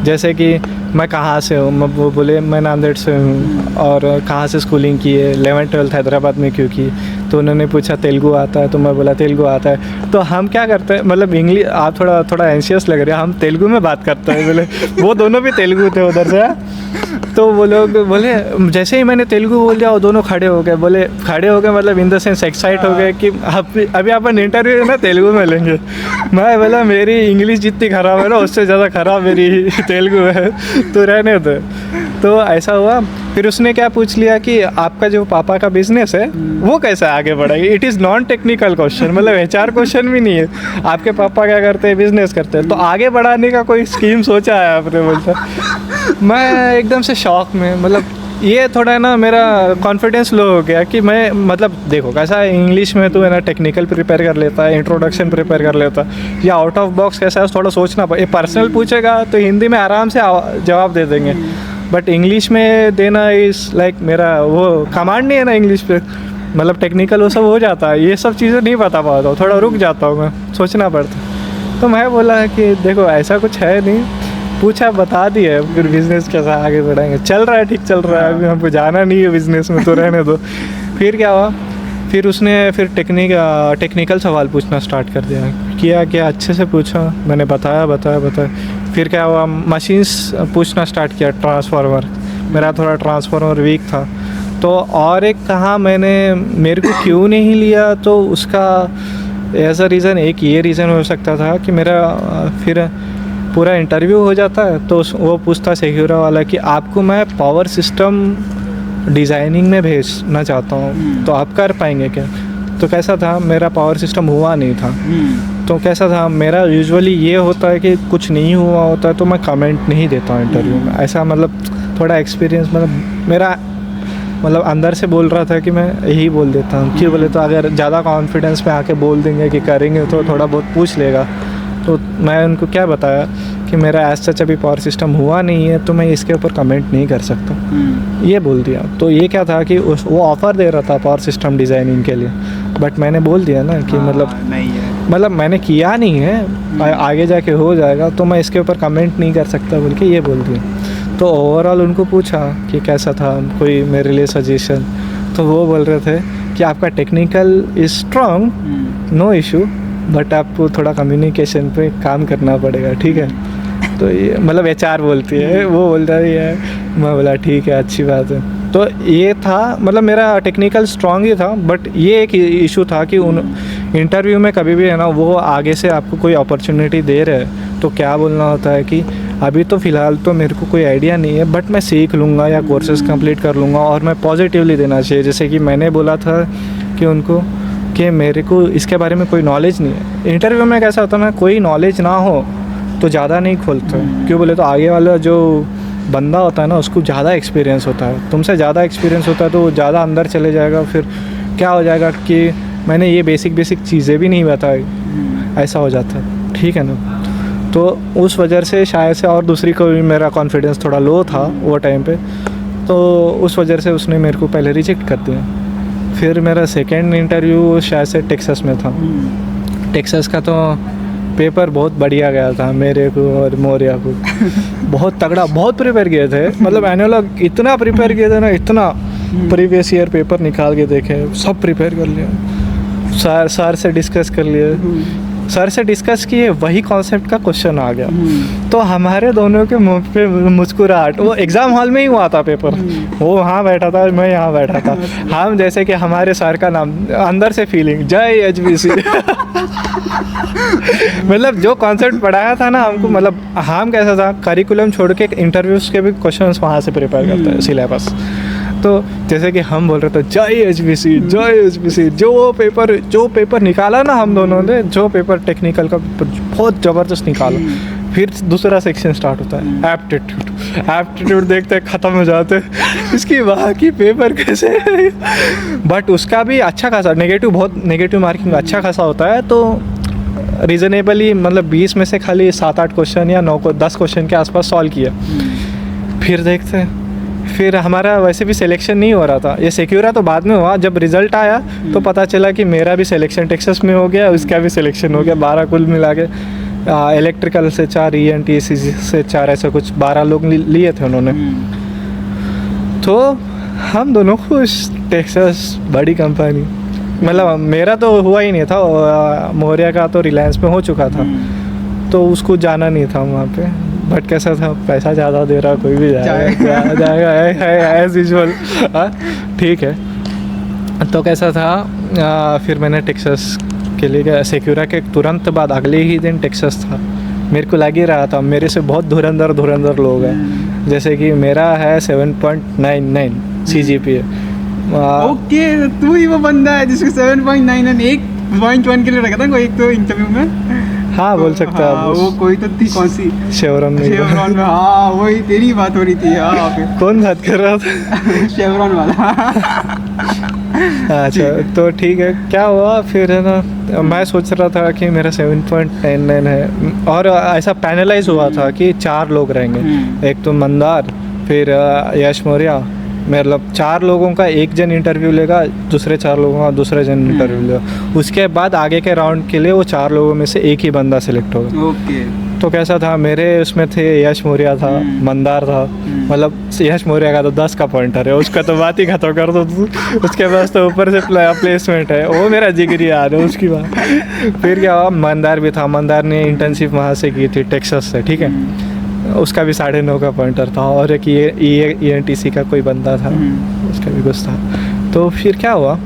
B: जैसे कि मैं कहाँ से हूँ, वो बोले मैं नांदेड़ से हूँ, और कहाँ से स्कूलिंग की है, 11th-12th हैदराबाद में क्यों की। तो उन्होंने पूछा तेलुगु आता है, तो मैं बोला तेलुगु आता है। तो हम क्या करते हैं, मतलब इंग्लिश, आप थोड़ा एंशियस लग रहे हैं, हम तेलुगु में बात करते हैं। बोले वो दोनों भी तेलुगु थे उधर से। तो वो लोग बोले, जैसे ही मैंने तेलुगु बोल दिया, वो दोनों खड़े हो गए। बोले खड़े हो गए मतलब इन द सेंस एक्साइट हो गए कि अभी अपन इंटरव्यू ना तेलुगु में लेंगे। मैं बोला मेरी इंग्लिश जितनी ख़राब है ना, उससे ज़्यादा ख़राब मेरी तेलुगु है, तो रहने दो। तो ऐसा हुआ। फिर उसने क्या पूछ लिया कि आपका जो पापा का बिजनेस है वो कैसे आगे बढ़ाएगी। It is non technical question, मतलब HR क्वेश्चन भी नहीं है। आपके पापा क्या करते हैं, बिजनेस करते हैं, तो आगे बढ़ाने का कोई स्कीम सोचा है आपने, बोलता। मैं एकदम से शॉक में, मतलब ये थोड़ा है ना, मेरा कॉन्फिडेंस लो हो गया कि मैं, मतलब देखो कैसा है, इंग्लिश में तो है ना टेक्निकल प्रिपेयर कर लेता है, इंट्रोडक्शन प्रिपेयर कर लेता है, या आउट ऑफ बॉक्स कैसा है थोड़ा सोचना पड़े। पर्सनल पूछेगा तो हिंदी में आराम से जवाब दे देंगे, बट इंग्लिश में देना इज़ लाइक मेरा वो कमांड नहीं है ना इंग्लिश पे, मतलब टेक्निकल वो सब हो जाता है, ये सब चीज़ें नहीं बता पाता हूँ, थोड़ा रुक जाता हूँ मैं, सोचना पड़ता। तो मैं बोला कि देखो ऐसा कुछ है नहीं, पूछा बता दिया, फिर बिज़नेस कैसा आगे बढ़ाएंगे, चल रहा है ठीक चल रहा है, अभी हमको जाना नहीं है बिज़नेस में, तो रहने दो। फिर क्या हुआ, फिर उसने टेक्निकल सवाल पूछना स्टार्ट कर दिया, क्या अच्छे से पूछा, मैंने बताया। फिर क्या हुआ, मशीन्स पूछना स्टार्ट किया, ट्रांसफार्मर, मेरा थोड़ा ट्रांसफार्मर वीक था। तो और एक कहा मेरे को क्यों नहीं लिया, तो उसका एज अ रीज़न एक ये रीज़न हो सकता था कि मेरा फिर पूरा इंटरव्यू हो जाता है, तो वो पूछता सिक्योरा वाला कि आपको मैं पावर सिस्टम डिज़ाइनिंग में भेजना चाहता हूँ, तो आप कर पाएंगे क्या। तो कैसा था, मेरा पावर सिस्टम हुआ नहीं था। तो कैसा था, मेरा यूजुअली ये होता है कि कुछ नहीं हुआ होता है तो मैं कमेंट नहीं देता हूँ इंटरव्यू में, ऐसा मतलब थोड़ा एक्सपीरियंस, मतलब मेरा मतलब अंदर से बोल रहा था कि मैं यही बोल देता हूँ। क्यों बोले तो अगर ज़्यादा कॉन्फिडेंस में आके बोल देंगे कि करेंगे तो थोड़ा बहुत पूछ लेगा। तो मैं उनको क्या बताया कि मेरा एज सच अभी पावर सिस्टम हुआ नहीं है, तो मैं इसके ऊपर कमेंट नहीं कर सकता, ये बोल दिया। तो ये क्या था कि वो ऑफ़र दे रहा था पावर सिस्टम डिज़ाइनिंग के लिए, बट मैंने बोल दिया ना कि मतलब मैंने किया नहीं है, आगे जाके हो जाएगा, तो मैं इसके ऊपर कमेंट नहीं कर सकता बोल के ये बोल दिया। तो ओवरऑल उनको पूछा कि कैसा था, कोई मेरे लिए सजेशन, तो वो बोल रहे थे कि आपका technical is strong, no issue, but आपको थोड़ा कम्युनिकेशन पे काम करना पड़ेगा, ठीक है। तो ये मतलब HR बोलती है, वो बोल रही है, मैं बोला ठीक है अच्छी बात है। तो ये था, मतलब मेरा टेक्निकल स्ट्रांग ही था, बट ये एक इशू था कि उन इंटरव्यू में कभी भी है ना, वो आगे से आपको कोई अपॉर्चुनिटी दे रहे हैं तो क्या बोलना होता है कि अभी तो फ़िलहाल तो मेरे को कोई आइडिया नहीं है, बट मैं सीख लूँगा या कोर्सेज कंप्लीट कर लूँगा, और मैं पॉजिटिवली देना चाहिए। जैसे कि मैंने बोला था कि उनको कि मेरे को इसके बारे में कोई नॉलेज नहीं है। इंटरव्यू में कैसा होता है ना, कोई नॉलेज ना हो तो ज़्यादा नहीं खोलते, क्यों बोले तो आगे वाला जो बंदा होता है ना, उसको ज़्यादा एक्सपीरियंस होता है, तुमसे ज़्यादा एक्सपीरियंस होता है तो वो ज़्यादा अंदर चले जाएगा। फिर क्या हो जाएगा कि मैंने ये बेसिक चीज़ें भी नहीं बताई, ऐसा हो जाता है, ठीक है ना। तो उस वजह से शायद से, और दूसरी को भी मेरा कॉन्फिडेंस थोड़ा लो था वो टाइम पे, तो उस वजह से उसने मेरे को पहले रिजेक्ट कर दिया। फिर मेरा सेकेंड इंटरव्यू शायद से टेक्सास में था। टेक्सास का तो पेपर बहुत बढ़िया गया था मेरे को और मौर्या को। बहुत तगड़ा, बहुत प्रिपेयर किए थे, मतलब एनालॉग इतना प्रिपेयर किए थे ना, इतना प्रीवियस ईयर पेपर निकाल के देखे, सब प्रिपेयर कर लिया, सर से डिस्कस कर लिए, सर से डिस्कस किए, वही कॉन्सेप्ट का क्वेश्चन आ गया। तो हमारे दोनों के मुंह पे मुस्कुराहट, वो एग्ज़ाम हॉल में ही हुआ था पेपर, वो वहाँ बैठा था, मैं यहाँ बैठा था, हम जैसे कि हमारे सर का नाम, अंदर से फीलिंग जय एचबीसी। मतलब जो कॉन्सेप्ट पढ़ाया था ना हमको, मतलब हम कैसा था, करिकुलम छोड़ के इंटरव्यूज़ के भी क्वेश्चंस वहाँ से प्रिपेयर करते हैं, सिलेबस। तो जैसे कि हम बोल रहे थे जय एचबीसी, जय एचबीसी, जो पेपर निकाला ना हम दोनों ने, जो पेपर टेक्निकल का बहुत ज़बरदस्त निकाला। फिर दूसरा सेक्शन स्टार्ट होता है, एप्टीट्यूड देखते ख़त्म हो जाते, इसकी वहाँ की पेपर कैसे। बट उसका भी अच्छा खासा नेगेटिव, बहुत नेगेटिव मार्किंग अच्छा खासा होता है। तो रीज़नेबली मतलब 20 में से खाली 7-8 क्वेश्चन या 10 क्वेश्चन के आसपास सॉल्व किया। फिर देखते हैं, फिर हमारा वैसे भी सिलेक्शन नहीं हो रहा था, ये सिक्योरा तो बाद में हुआ। जब रिज़ल्ट आया तो पता चला कि मेरा भी सिलेक्शन टेक्सास में हो गया, उसका भी सिलेक्शन हो गया। 12 कुल मिला के, इलेक्ट्रिकल से 4, ENT से 4, ऐसा कुछ 12 लोग लिए थे उन्होंने। तो हम दोनों खुश, टेक्सास बड़ी कंपनी, मतलब मेरा तो हुआ ही नहीं था, मौर्या का तो रिलायंस में हो चुका था, तो उसको जाना नहीं था वहाँ पे। बट कैसा था, पैसा ज़्यादा दे रहा, कोई भी जाएगा एज यूजुअल, ठीक है। तो कैसा था, फिर मैंने टेक्सास के लिए गया। सिक्योरा के तुरंत बाद अगले ही दिन टेक्सास था। मेरे को लग ही रहा था मेरे से बहुत धुरंधर लोग हैं, जैसे कि मेरा है 7.99 CGPA।
A: ओके, तू ही वो बंदा है जिसको 7.99 एक 0.1 के लिए रखा था कोई एक तो इंटरव्यू में।
B: हाँ, बोल सकता है।
A: हाँ, वो कोई तो थी, कौन सी,
B: शेवरॉन में।
A: हाँ, वही तेरी बात हो रही थी। हाँ,
B: कौन बात कर रहा था?
A: शेवरॉन वाला।
B: अच्छा, तो ठीक है। क्या हुआ फिर है ना, मैं सोच रहा था कि मेरा 7.99 है, और ऐसा पैनलाइज हुआ था कि 4 लोग रहेंगे, एक तो मंदार, फिर यश मौर्या, मतलब 4 लोगों का एक जन इंटरव्यू लेगा, दूसरे 4 लोगों का दूसरे जन इंटरव्यू लेगा। उसके बाद आगे के राउंड के लिए वो 4 लोगों में से एक ही बंदा सिलेक्ट होगा।
A: ओके।
B: तो कैसा था, मेरे उसमें थे यश मौर्या था, मंदार था, मतलब यश मौर्या का तो 10 का पॉइंटर है, उसका तो बात ही खत्म कर दो। उसके पास तो ऊपर से प्लेसमेंट है, वो मेरा जिगरी याद है उसकी बात। फिर क्या हुआ, मंदार भी था, मंदार ने इंटर्नशिप वहाँ से की थी, टेक्सास से, ठीक है। उसका भी 9.5 का पॉइंटर था, और एक ENTC का कोई बंदा था, उसका भी कुछ था। तो फिर क्या हुआ,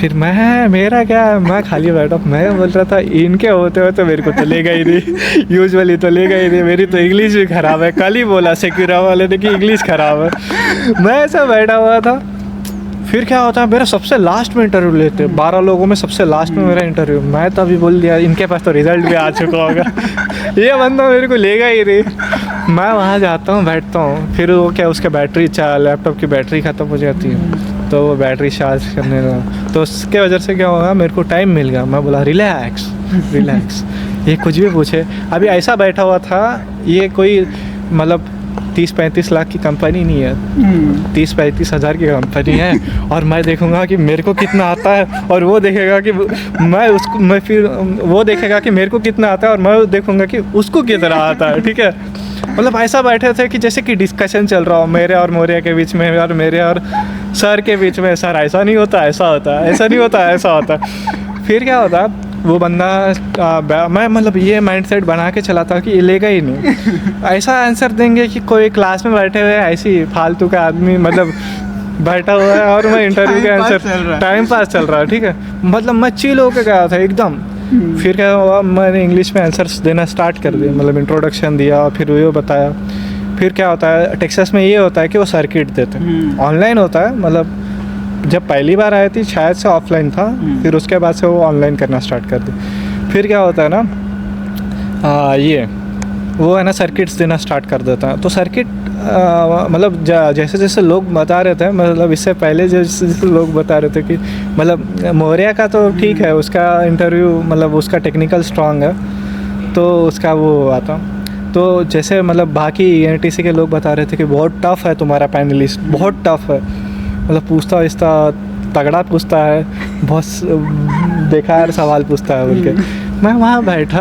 B: फिर मेरा क्या, मैं खाली बैठा, मैं बोल रहा था इनके होते होते मेरे को तो लेगा ही नहीं, यूजुअली तो लेगा ही नहीं, मेरी तो इंग्लिश भी ख़राब है। कल ही बोला सिक्योरा वाले ने कि इंग्लिश ख़राब है, मैं ऐसा बैठा हुआ था। फिर क्या होता है, मेरा सबसे लास्ट में इंटरव्यू लेते, 12 लोगों में सबसे लास्ट में मेरा इंटरव्यू। मैं तो अभी बोल दिया इनके पास तो रिजल्ट भी आ चुका होगा, ये बंदा मेरे को लेगा ही नहीं। मैं वहाँ जाता हूँ, बैठता हूँ, फिर वो क्या, उसके लैपटॉप की बैटरी ख़त्म हो जाती है, तो वो बैटरी चार्ज करने लगा। तो उसके वजह से क्या होगा, मेरे को टाइम मिल गया। मैं बोला रिलैक्स, ये कुछ भी पूछे। अभी ऐसा बैठा हुआ था, ये कोई मतलब 30-35 लाख की कंपनी नहीं है, 30-35 हज़ार की कंपनी है, और मैं देखूंगा कि मेरे को कितना आता है, और वो देखेगा कि मैं फिर वो देखेगा कि मेरे को कितना आता है, और मैं देखूंगा कि उसको कितना आता है, ठीक है। मतलब ऐसा बैठे थे कि जैसे कि डिस्कशन चल रहा हो मेरे और मौर्या के बीच में, और मेरे और सर के बीच में। सर ऐसा नहीं होता, ऐसा होता है, ऐसा नहीं होता, ऐसा होता है। फिर क्या होता, वो बंदा, मैं मतलब ये माइंडसेट बना के चला था कि ये लेगा ही नहीं। ऐसा आंसर देंगे कि कोई क्लास में बैठे हुए ऐसी फालतू का आदमी, मतलब बैठा हुआ है और मैं इंटरव्यू के
A: Time pass
B: आंसर
A: चल रहा है।
B: टाइम पास चल रहा है, ठीक है, मतलब मैं चिल होके गया था एकदम। फिर क्या हुआ, मैंने इंग्लिश में आंसर्स देना स्टार्ट कर दिए, मतलब इंट्रोडक्शन दिया, फिर वो बताया। फिर क्या होता है टेक्सास में, ये होता है कि वो सर्किट देते हैं, ऑनलाइन होता है, मतलब जब पहली बार आई थी शायद से ऑफलाइन था, फिर उसके बाद से वो ऑनलाइन करना स्टार्ट कर दिया। फिर क्या होता है ना, ये वो है ना सर्किट्स देना स्टार्ट कर देता है। तो सर्किट मतलब जैसे जैसे लोग बता रहे थे, मतलब इससे पहले जैसे जैसे लोग बता रहे थे कि मतलब मौर्य का तो ठीक है, उसका इंटरव्यू मतलब उसका टेक्निकल स्ट्रांग है, तो उसका वो आता। तो जैसे मतलब बाकी एनटीसी के लोग बता रहे थे कि बहुत टफ है तुम्हारा पैनलिस्ट, बहुत टफ है, मतलब पूछता इसका तगड़ा पूछता है, बहुत बेकार सवाल पूछता है बोल के। मैं वहाँ बैठा,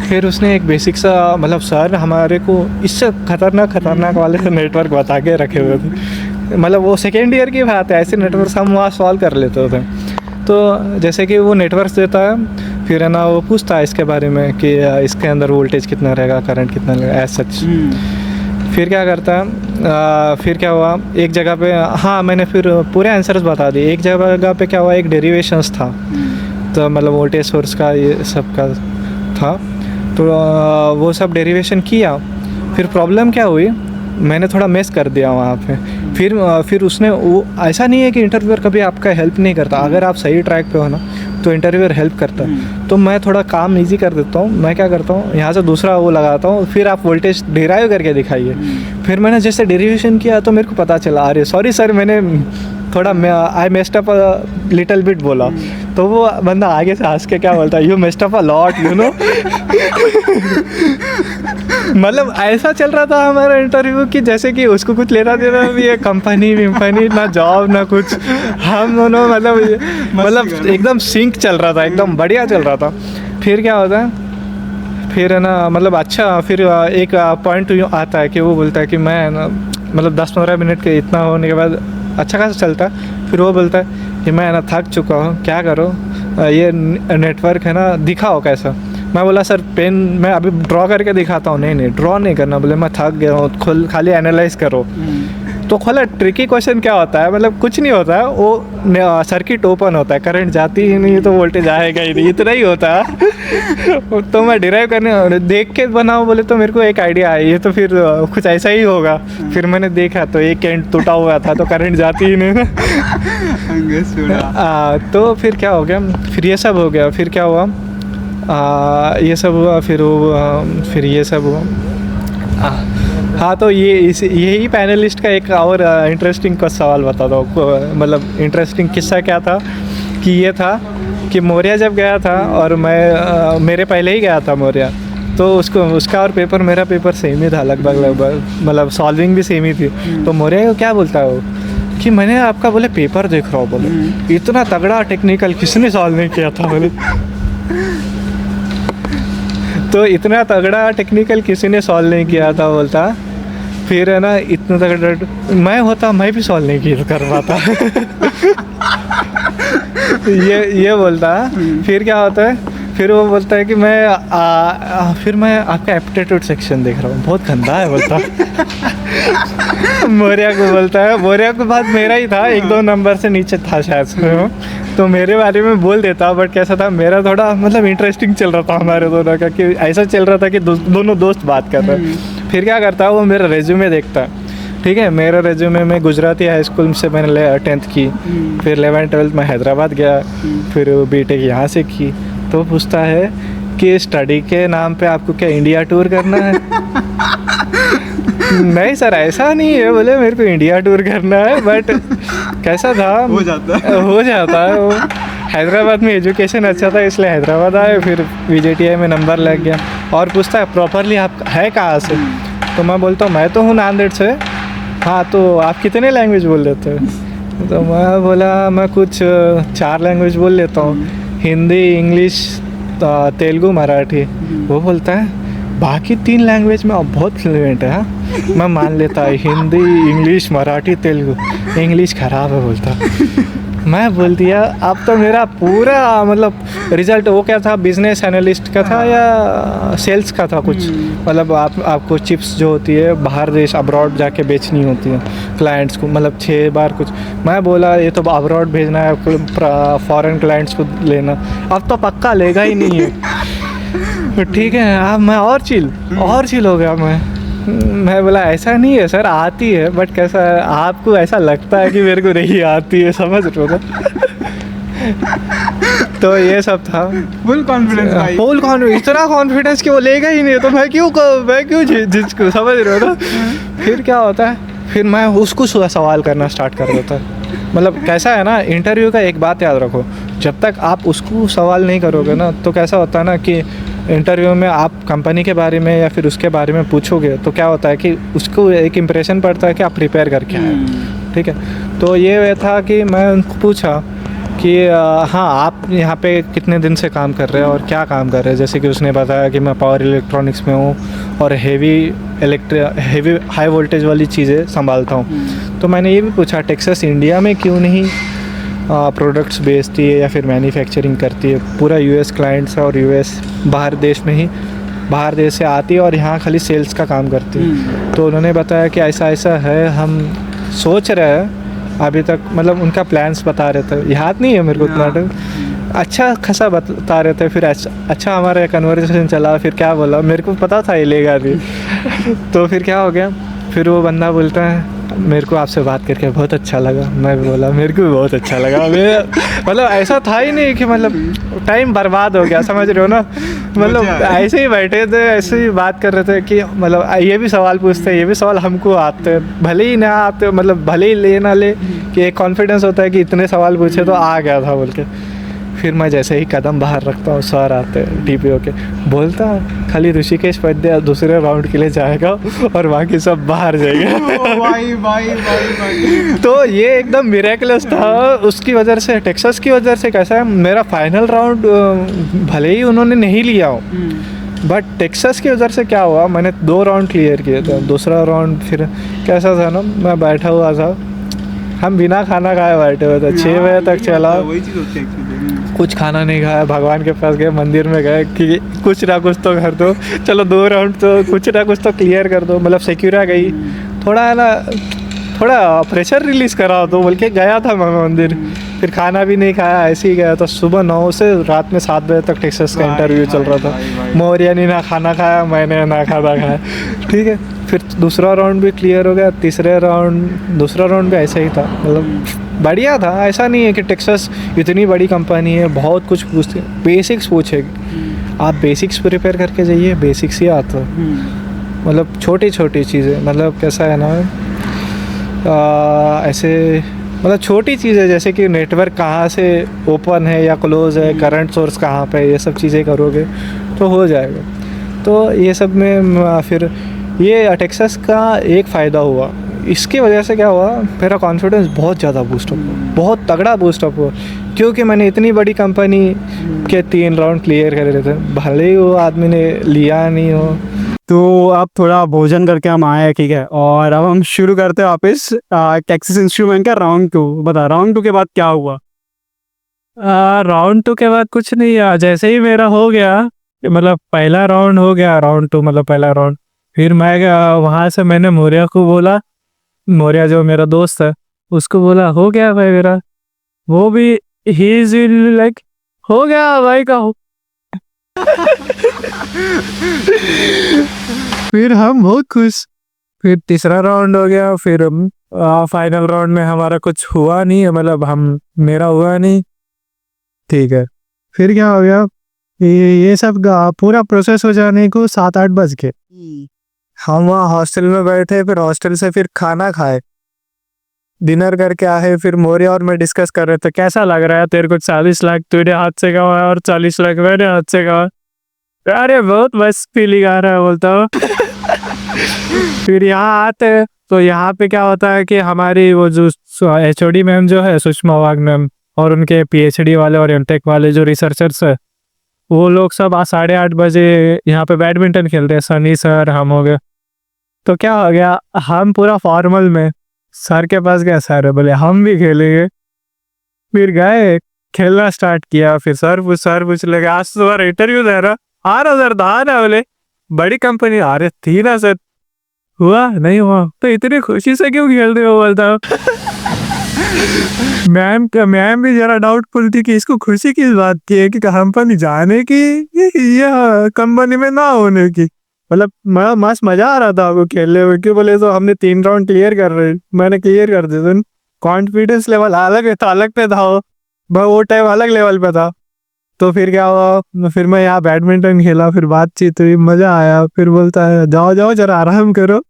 B: फिर उसने एक बेसिक सा मतलब सर हमारे को इससे खतरनाक वाले से नेटवर्क बता के रखे हुए थे, मतलब वो सेकेंड ईयर की बात है, ऐसे नेटवर्क हम वहाँ सॉल्व कर लेते थे। तो जैसे कि वो नेटवर्क देता है, फिर है ना वो पूछता है इसके बारे में कि इसके अंदर वोल्टेज कितना रहेगा, करंट कितना रहेगा, एज सच। फिर क्या करता है, फिर क्या हुआ एक जगह पे, हाँ मैंने फिर पूरे आंसर्स बता दिए। एक जगह पे क्या हुआ, एक डेरिवेशंस था, तो मतलब वोल्टेज सोर्स का ये सब का था, तो वो सब डेरिवेशन किया। फिर प्रॉब्लम क्या हुई, मैंने थोड़ा मिस कर दिया वहाँ पे। फिर उसने वो, ऐसा नहीं है कि इंटरव्यूअर कभी आपका हेल्प नहीं करता, अगर आप सही ट्रैक पे हो ना तो इंटरव्यूअर हेल्प करता है। तो मैं थोड़ा काम इजी कर देता हूँ, मैं क्या करता हूँ यहाँ से दूसरा वो लगाता हूँ, फिर आप वोल्टेज डिराइव करके दिखाइए। फिर मैंने जैसे डेरिवेशन किया तो मेरे को पता चला, अरे सॉरी सर मैंने थोड़ा आई मेस्ड अप लिटिल बिट बोला। तो वो बंदा आगे से हंस के क्या बोलता है, you messed up a lot you know. मतलब ऐसा चल रहा था हमारा इंटरव्यू कि जैसे कि उसको कुछ लेना देना भी है, कंपनी विम्पनी ना जॉब ना कुछ, हम दोनों मतलब एकदम सिंक चल रहा था, एकदम बढ़िया चल रहा था। फिर क्या होता है, फिर है ना मतलब अच्छा, फिर एक पॉइंट आता है कि वो बोलता है कि मैं ना मतलब 10-15 मिनट के इतना होने के बाद अच्छा खासा चलता है। फिर वो बोलता है कि मैं ना थक चुका हूँ, क्या करो ये नेटवर्क है ना दिखाओ कैसा। मैं बोला सर पेन मैं अभी ड्रॉ करके दिखाता हूँ। नहीं ड्रॉ नहीं करना, बोले मैं थक गया हूँ, खाली एनालाइज करो। तो खोला ट्रिकी क्वेश्चन क्या होता है, मतलब कुछ नहीं होता है, वो सर्किट ओपन होता है, करंट जाती ही नहीं तो वोल्टेज आएगा ही नहीं, इतना ही होता है। तो मैं डिराइव करने देख के बनाऊँ बोले तो मेरे को एक आइडिया आया, ये तो फिर कुछ ऐसा ही होगा। फिर मैंने देखा तो एक एंड टूटा हुआ था तो करंट जाती ही नहीं ना। तो फिर क्या हो गया, फिर ये सब हो गया। फिर क्या हुआ, ये सब हुआ, फिर ये सब हुआ। हाँ तो यही पैनलिस्ट का एक और इंटरेस्टिंग का सवाल बताता हूँ। मतलब इंटरेस्टिंग किस्सा क्या था कि ये था कि मौर्य जब गया था और मैं मेरे पहले ही गया था मौर्य, तो उसका और पेपर मेरा पेपर सेम ही था लगभग, मतलब सॉल्विंग भी सेम ही थी। तो मौर्य को क्या बोलता है वो कि मैंने आपका बोले पेपर देख रहा हूँ, बोले इतना तगड़ा टेक्निकल किसने सॉल्व नहीं किया था, बोले तो इतना तगड़ा टेक्निकल किसी ने सॉल्व नहीं किया था बोलता। फिर है ना इतना तगड़ा मैं होता मैं भी सॉल्व नहीं किया कर पाता। ये बोलता। फिर क्या होता है, फिर वो बोलता है कि फिर मैं आपका एप्टीट्यूड सेक्शन देख रहा हूँ, बहुत गंदा है बोलता। मौर्य को बोलता है, मौर्य के बाद मेरा ही था, 1-2 नंबर से नीचे था शायद से, तो मेरे बारे में बोल देता। बट कैसा था, मेरा थोड़ा मतलब इंटरेस्टिंग चल रहा था हमारे दोनों का, कि ऐसा चल रहा था कि दोनों दोस्त बात कर रहे हैं। फिर क्या करता है वो मेरा रेज्यूमे देखता है, ठीक है। मेरा रेज्यूमे में गुजराती हाई स्कूल से मैंने 10th की, फिर 11th-12th में हैदराबाद गया, फिर बीटेक यहाँ से की। तो पूछता है कि स्टडी के नाम पे आपको क्या इंडिया टूर करना है? नहीं सर ऐसा नहीं है, बोले मेरे को इंडिया टूर करना है। बट कैसा था, हो जाता है वो। हैदराबाद में एजुकेशन अच्छा था इसलिए हैदराबाद आए, फिर VJTI में नंबर लग गया। और पूछता है प्रॉपरली आप है कहाँ से? तो मैं बोलता हूँ मैं तो हूँ नांदेड़ से। हाँ तो आप कितने लैंग्वेज बोल लेते हो? तो मैं बोला मैं कुछ 4 लैंग्वेज बोल लेता हूँ, हिंदी, इंग्लिश, तेलुगु, मराठी। वो बोलता है बाकी 3 लैंग्वेज में आप बहुत फ्लुएंट है। हाँ मैं मान लेता हिंदी, इंग्लिश, मराठी, तेलुगु। इंग्लिश ख़राब है बोलता। मैं बोल दिया अब तो मेरा पूरा मतलब रिज़ल्ट वो क्या था, बिजनेस एनालिस्ट का था या सेल्स का था कुछ, मतलब आपको चिप्स जो होती है बाहर देश अब्रॉड जाके बेचनी होती है क्लाइंट्स को, मतलब 6 बार कुछ। मैं बोला ये तो अब्रॉड भेजना है, फॉरेन क्लाइंट्स को लेना, अब तो पक्का लेगा ही नहीं है। तो ठीक है, अब मैं और चिल हो गया। मैं बोला ऐसा नहीं है सर, आती है, बट कैसा है आपको ऐसा लगता है कि मेरे को नहीं आती है, समझ रहे हो ना। तो ये सब था।
A: फुल कॉन्फिडेंस भाई,
B: फुल कॉन्फिडेंस, इतना कॉन्फिडेंस कि वो लेगा ही नहीं, तो मैं क्यों जिसको, समझ रहे हो ना। फिर क्या होता है, फिर मैं उसको सवाल करना स्टार्ट कर देता है। मतलब कैसा है ना, इंटरव्यू का एक बात याद रखो, जब तक आप उसको सवाल नहीं करोगे ना, तो कैसा होता है ना कि इंटरव्यू में आप कंपनी के बारे में या फिर उसके बारे में पूछोगे तो क्या होता है कि उसको एक इम्प्रेशन पड़ता है कि आप प्रिपेयर करके आए। ठीक है, तो ये था कि मैं उनको पूछा कि हाँ आप यहाँ पे कितने दिन से काम कर रहे हैं और क्या काम कर रहे हैं। जैसे कि उसने बताया कि मैं पावर इलेक्ट्रॉनिक्स में हूँ और हेवी हाई वोल्टेज वाली चीज़ें संभालता हूँ। तो मैंने ये भी पूछा टेक्सास इंडिया में क्यों नहीं प्रोडक्ट्स बेचती है या फिर मैन्युफैक्चरिंग करती है, पूरा यूएस क्लाइंट्स है और यूएस बाहर देश में ही, बाहर देश से आती है और यहाँ खाली सेल्स का काम करती है। तो उन्होंने बताया कि ऐसा ऐसा है, हम सोच रहे हैं अभी तक, मतलब उनका प्लान्स बता रहे थे, याद नहीं है मेरे को उतना, अच्छा खासा बता रहे थे। फिर अच्छा हमारा कन्वर्सेशन चला, फिर क्या बोला, मेरे को पता था ये लेगा भी। तो फिर क्या हो गया, फिर वो बंदा बोलता है मेरे को आपसे बात करके बहुत अच्छा लगा। मैं भी बोला मेरे को भी बहुत अच्छा लगा। मतलब ऐसा था ही नहीं कि मतलब टाइम बर्बाद हो गया, समझ रहे हो ना। मतलब ऐसे ही बैठे थे, ऐसे ही बात कर रहे थे कि मतलब ये भी सवाल पूछते, ये भी सवाल हमको आते, भले ही ना आते, मतलब भले ही ले ना ले, कि एक कॉन्फिडेंस होता है कि इतने सवाल पूछे तो आ गया था बोल के। फिर मैं जैसे ही कदम बाहर रखता हूँ, सर आते TPO के, बोलता खाली ऋषिकेश वैद्य दूसरे राउंड के लिए जाएगा और बाकी सब बाहर जाएगा।
A: भाई।
B: तो ये एकदम मिरेकलस था। उसकी वजह से, टेक्सास की वजह से कैसा है, मेरा फाइनल राउंड भले ही उन्होंने नहीं लिया हो, बट टेक्सास की वजह से क्या हुआ, मैंने 2 राउंड क्लियर किए थे। दूसरा राउंड फिर कैसा था ना, मैं बैठा हुआ था, हम बिना खाना खाए बैठे हुए थे, 6 बजे तक चला,
A: वही चीज़ होती है
B: कुछ खाना नहीं खाया, भगवान के पास गए, मंदिर में गए कि कुछ ना कुछ तो कर दो, चलो 2 राउंड तो कुछ ना कुछ तो क्लियर कर दो। मतलब सिक्योरा गई, थोड़ा है ना, थोड़ा प्रेशर रिलीज़ करा दो बोल के गया था मैं मंदिर। फिर खाना भी नहीं खाया, ऐसे ही गया। तो सुबह 9 से रात में 7 बजे तक टेक्सास का इंटरव्यू चल रहा था। मौर्या ने ना खाना खाया, मैंने ना खाना खाया। ठीक है, फिर दूसरा राउंड भी क्लियर हो गया। दूसरा राउंड भी ऐसा ही था, मतलब बढ़िया था। ऐसा नहीं है कि टेक्सास इतनी बड़ी कंपनी है, बहुत कुछ पूछते, बेसिक्स पूछेगी, आप बेसिक्स प्रिपेयर करके जाइए, बेसिक्स ही आता है। मतलब छोटी छोटी चीज़ें, मतलब कैसा है ना, ऐसे मतलब छोटी चीज़ें जैसे कि नेटवर्क कहाँ से ओपन है या क्लोज़ है, करंट सोर्स कहाँ पे है, ये सब चीज़ें करोगे तो हो जाएगा। तो ये सब में फिर ये टेक्सास का एक फ़ायदा हुआ, इसकी वजह से क्या हुआ, मेरा कॉन्फिडेंस बहुत ज़्यादा बूस्टअप हुआ, बहुत तगड़ा बूस्टअप हुआ, क्योंकि मैंने इतनी बड़ी कंपनी के 3 राउंड क्लियर कर रहे थे, भले ही वो आदमी ने लिया नहीं हो।
A: तो अब थोड़ा भोजन करके हम आए हैं, ठीक है, और अब हम शुरू करते हैं वापस टेक्सास इंस्ट्रूमेंट का राउंड 2। बता, राउंड 2 के बाद क्या हुआ?
C: राउंड 2 के बाद कुछ नहीं यार, जैसे ही मेरा हो गया, मतलब पहला राउंड हो गया, राउंड 2 मतलब पहला राउंड, फिर मैं वहां से मैंने मौर्या को बोला, मौर्या जो मेरा दोस्त है उसको बोला हो गया भाई मेरा, वो भी ही इज लाइक हो गया भाई का हो। फिर हम बहुत खुश। फिर तीसरा राउंड हो गया, फिर फाइनल राउंड में हमारा कुछ हुआ नहीं, मतलब मेरा हुआ नहीं, ठीक है। फिर क्या हो गया, ये सब पूरा प्रोसेस हो जाने को 7-8 बज के हम वहाँ हॉस्टल में बैठे, फिर हॉस्टल से फिर खाना खाए, डिनर करके आए। फिर मौर्या और मैं डिस्कस कर रहे थे कैसा लग रहा है तेरे को, 40 लाख तेरे हाथ से गवा और 40 लाख मेरे हाथ से गवा, अरे बहुत बस फीलिंग आ रहा है बोलता हूँ। फिर यहाँ आते तो यहाँ पे क्या होता है कि हमारी वो जो HOD मैम जो है, सुषमा वाघ मैम, और उनके PhD वाले और एमटेक वाले जो रिसर्चर्स है, वो लोग सब 8:30 बजे यहाँ पे बैडमिंटन खेलते हैं, सनी सर हम हो गए। तो क्या हो गया, हम पूरा फॉर्मल में सर के पास गए, सर बोले हम भी खेलेंगे। फिर गए, खेलना स्टार्ट किया। फिर सर पूछ लगे आज तुम्हारा इंटरव्यू दे रहा, आ रहा सर, था ना, बोले बड़ी कंपनी, आ रहे थी ना सर, हुआ नहीं हुआ तो इतनी खुशी से क्यों खेलते हो, बोलता मैम भी जरा डाउटफुल थी कि इसको खुशी किस बात की है, कि कंपनी जाने की या कंपनी में ना होने की। मतलब मस्त मजा आ रहा था आपको खेलने में। क्यों बोले तो हमने 3 राउंड क्लियर कर रहे, मैंने क्लियर कर दिए थे। कॉन्फिडेंस लेवल अलग था, अलग पे था वो टाइम अलग लेवल पे था। तो फिर क्या हुआ, फिर मैं यहाँ बैडमिंटन खेला, फिर बातचीत हुई, मजा आया। फिर बोलता है जाओ जाओ जरा आराम करो।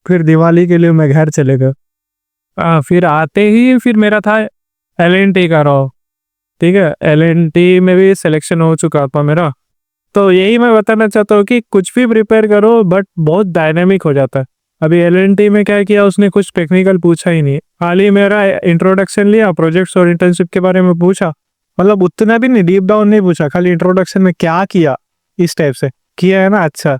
C: फिर दिवाली के लिए मैं घर चले गया। फिर आते ही फिर मेरा था LNT का रहो, ठीक है, LNT में भी सिलेक्शन हो चुका था मेरा। तो यही मैं बताना चाहता हूँ कि कुछ भी प्रिपेयर करो बट बहुत डायनेमिक हो जाता है। अभी LNT में क्या किया, उसने कुछ टेक्निकल पूछा ही नहीं, खाली मेरा इंट्रोडक्शन लिया, प्रोजेक्ट्स और इंटर्नशिप के बारे में पूछा। मतलब उतना भी नहीं, डीप डाउन नहीं पूछा, खाली इंट्रोडक्शन में क्या किया इस टाइप से किया है ना, अच्छा।